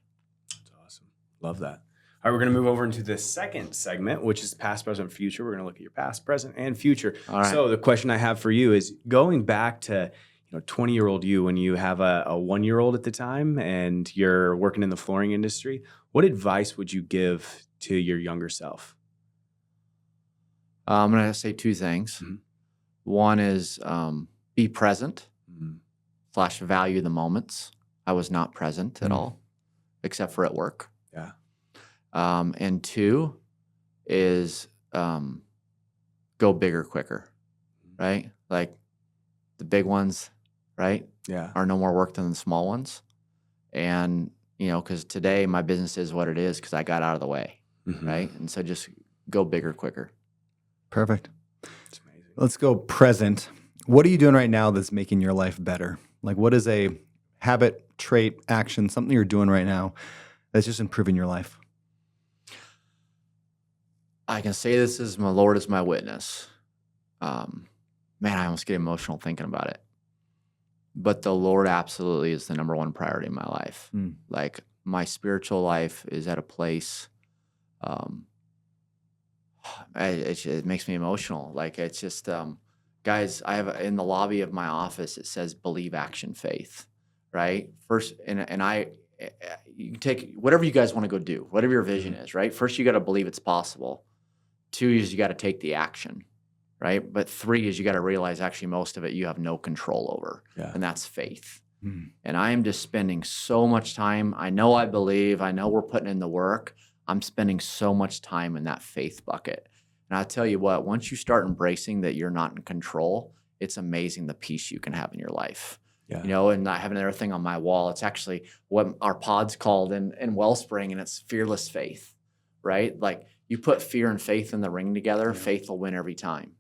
That's awesome. Love that. All right, we're going to move over into the second segment, which is past, present, future. We're going to look at your past, present, and future. All right. So the question I have for you is going back to 20-year-old you when you have a 1-year-old at the time and you're working in the flooring industry, what advice would you give to your younger self?
I'm going to say 2 things. One is be present
/ value the moments. I was not present at all, except for at work.
Yeah.
And 2 is go bigger, quicker, right? Like the big ones, right?
Yeah.
Are no more work than the small ones. And, because today my business is what it is because I got out of the way, right? And so just go bigger, quicker.
Perfect.
It's amazing.
Let's go present. What are you doing right now that's making your life better? Like, what is a habit, trait, action, something you're doing right now that's just improving your life?
I can say this as my Lord is my witness. Man, I almost get emotional thinking about it. But the Lord absolutely is the number one priority in my life. Like my spiritual life is at a place, it makes me emotional. Like it's just, guys, I have in the lobby of my office, it says believe, action, faith, right? First, and you can take whatever you guys want to go do, whatever your vision is, right? First, you got to believe it's possible. 2 is you got to take the action, right? But 3 is you got to realize actually most of it you have no control over, and that's faith. And I am just spending so much time. I know I believe. I know we're putting in the work. I'm spending so much time in that faith bucket. And I tell you what, once you start embracing that you're not in control, it's amazing the peace you can have in your life.
Yeah.
And I have another thing on my wall. It's actually what our pod's called in Wellspring, and it's fearless faith, right? Like you put fear and faith in the ring together, faith will win every time,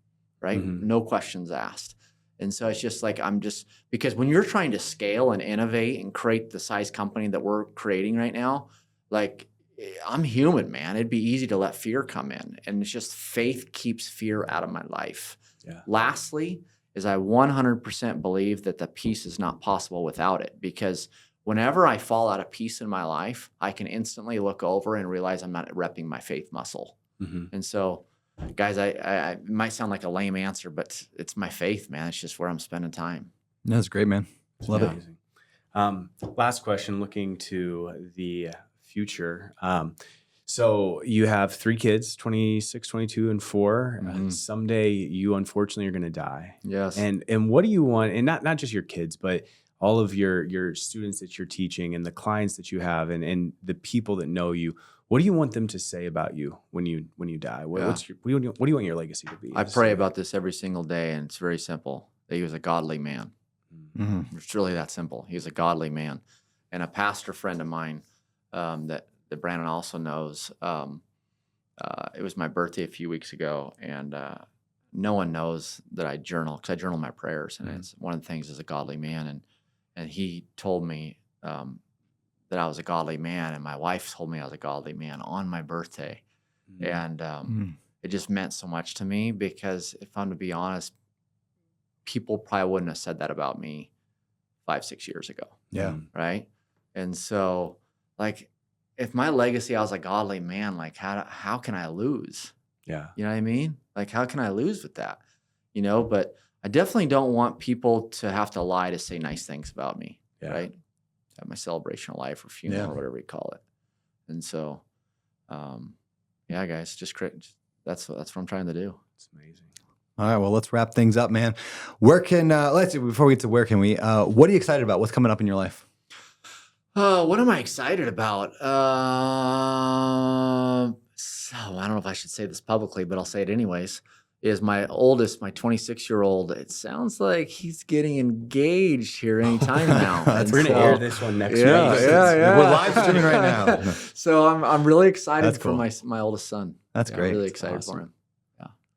right? No questions asked. And so it's just like, because when you're trying to scale and innovate and create the size company that we're creating right now, like I'm human, man. It'd be easy to let fear come in. And it's just faith keeps fear out of my life.
Yeah.
Lastly, is I 100% believe that the peace is not possible without it, because whenever I fall out of peace in my life, I can instantly look over and realize I'm not repping my faith muscle. And so, guys, I it might sound like a lame answer, but it's my faith, man. It's just where I'm spending time.
That's great, man. Love it.
Amazing. Last question, looking to the future. So you have 3 kids, 26, 22, and 4. Someday you unfortunately are going to die.
Yes.
And what do you want? And not just your kids, but all of your students that you're teaching and the clients that you have and the people that know you. What do you want them to say about you when you die? What do you want your legacy to be?
I pray about this every single day, and it's very simple. That he was a godly man. It's really that simple. He was a godly man. And a pastor friend of mine that Brandon also knows, it was my birthday a few weeks ago, and no one knows that I journal, because I journal my prayers, and it's one of the things as a godly man. And he told me that I was a godly man, and my wife told me I was a godly man on my birthday. And it just meant so much to me, because if I'm to be honest, people probably wouldn't have said that about me 5-6 years ago.
Yeah.
Right. And so, like, if my legacy, I was a godly man, like how can I lose?
Yeah.
You know what I mean? Like, how can I lose with that? But I definitely don't want people to have to lie to say nice things about me.
Yeah.
Right. At my celebration of life or funeral or whatever you call it. And so, yeah, guys, that's what I'm trying to do.
It's amazing.
All right, well, let's wrap things up, man. Let's see, before we get to where can we, what are you excited about? What's coming up in your life?
What am I excited about? So I don't know if I should say this publicly, but I'll say it anyways. Is my oldest, my 26-year-old. It sounds like he's getting engaged here anytime now.
We're gonna air this one next week.
Yeah.
We're live streaming right now.
So I'm really excited
That's cool.
for my oldest son.
That's great.
I'm really
That's
excited
awesome.
for him.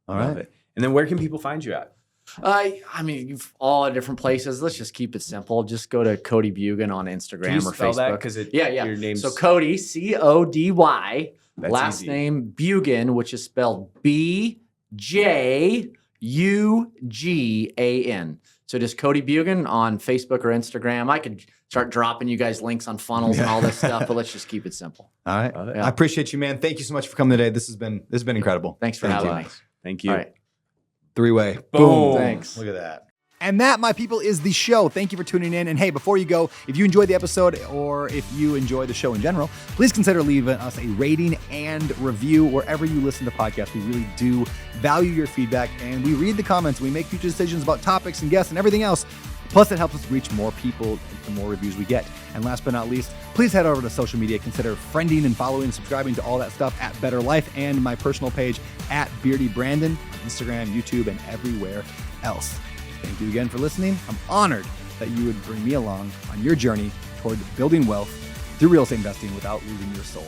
All
Love
right.
it. And then where can people find you at?
I mean, you've all different places. Let's just keep it simple. Just go to Cody Bjugan on Instagram
Can you
or
spell that?
Facebook.
Because
Your
name's
so Cody, CODY,
That's
last
easy.
name Bjugan, which is spelled BJUGAN. So just Cody Bjugan on Facebook or Instagram. I could start dropping you guys links on funnels and all this stuff, but let's just keep it simple.
All right.
Love it.
I appreciate you, man. Thank you so much for coming today. This has been incredible.
Thanks for
Thank
having
you.
me.
Thank you.
All right.
3-way.
Boom.
Thanks.
Look at that. And that, my people, is the show. Thank you for tuning in. And hey, before you go, if you enjoyed the episode or if you enjoy the show in general, please consider leaving us a rating and review wherever you listen to podcasts. We really do value your feedback, and we read the comments. We make future decisions about topics and guests and everything else
Plus, it helps us reach more people the more reviews we get. And last but not least, please head over to social media. Consider friending and following and subscribing to all that stuff at Better Life and my personal page at Beardy Brandon on Instagram, YouTube, and everywhere else. Thank you again for listening. I'm honored that you would bring me along on your journey toward building wealth through real estate investing without losing your soul.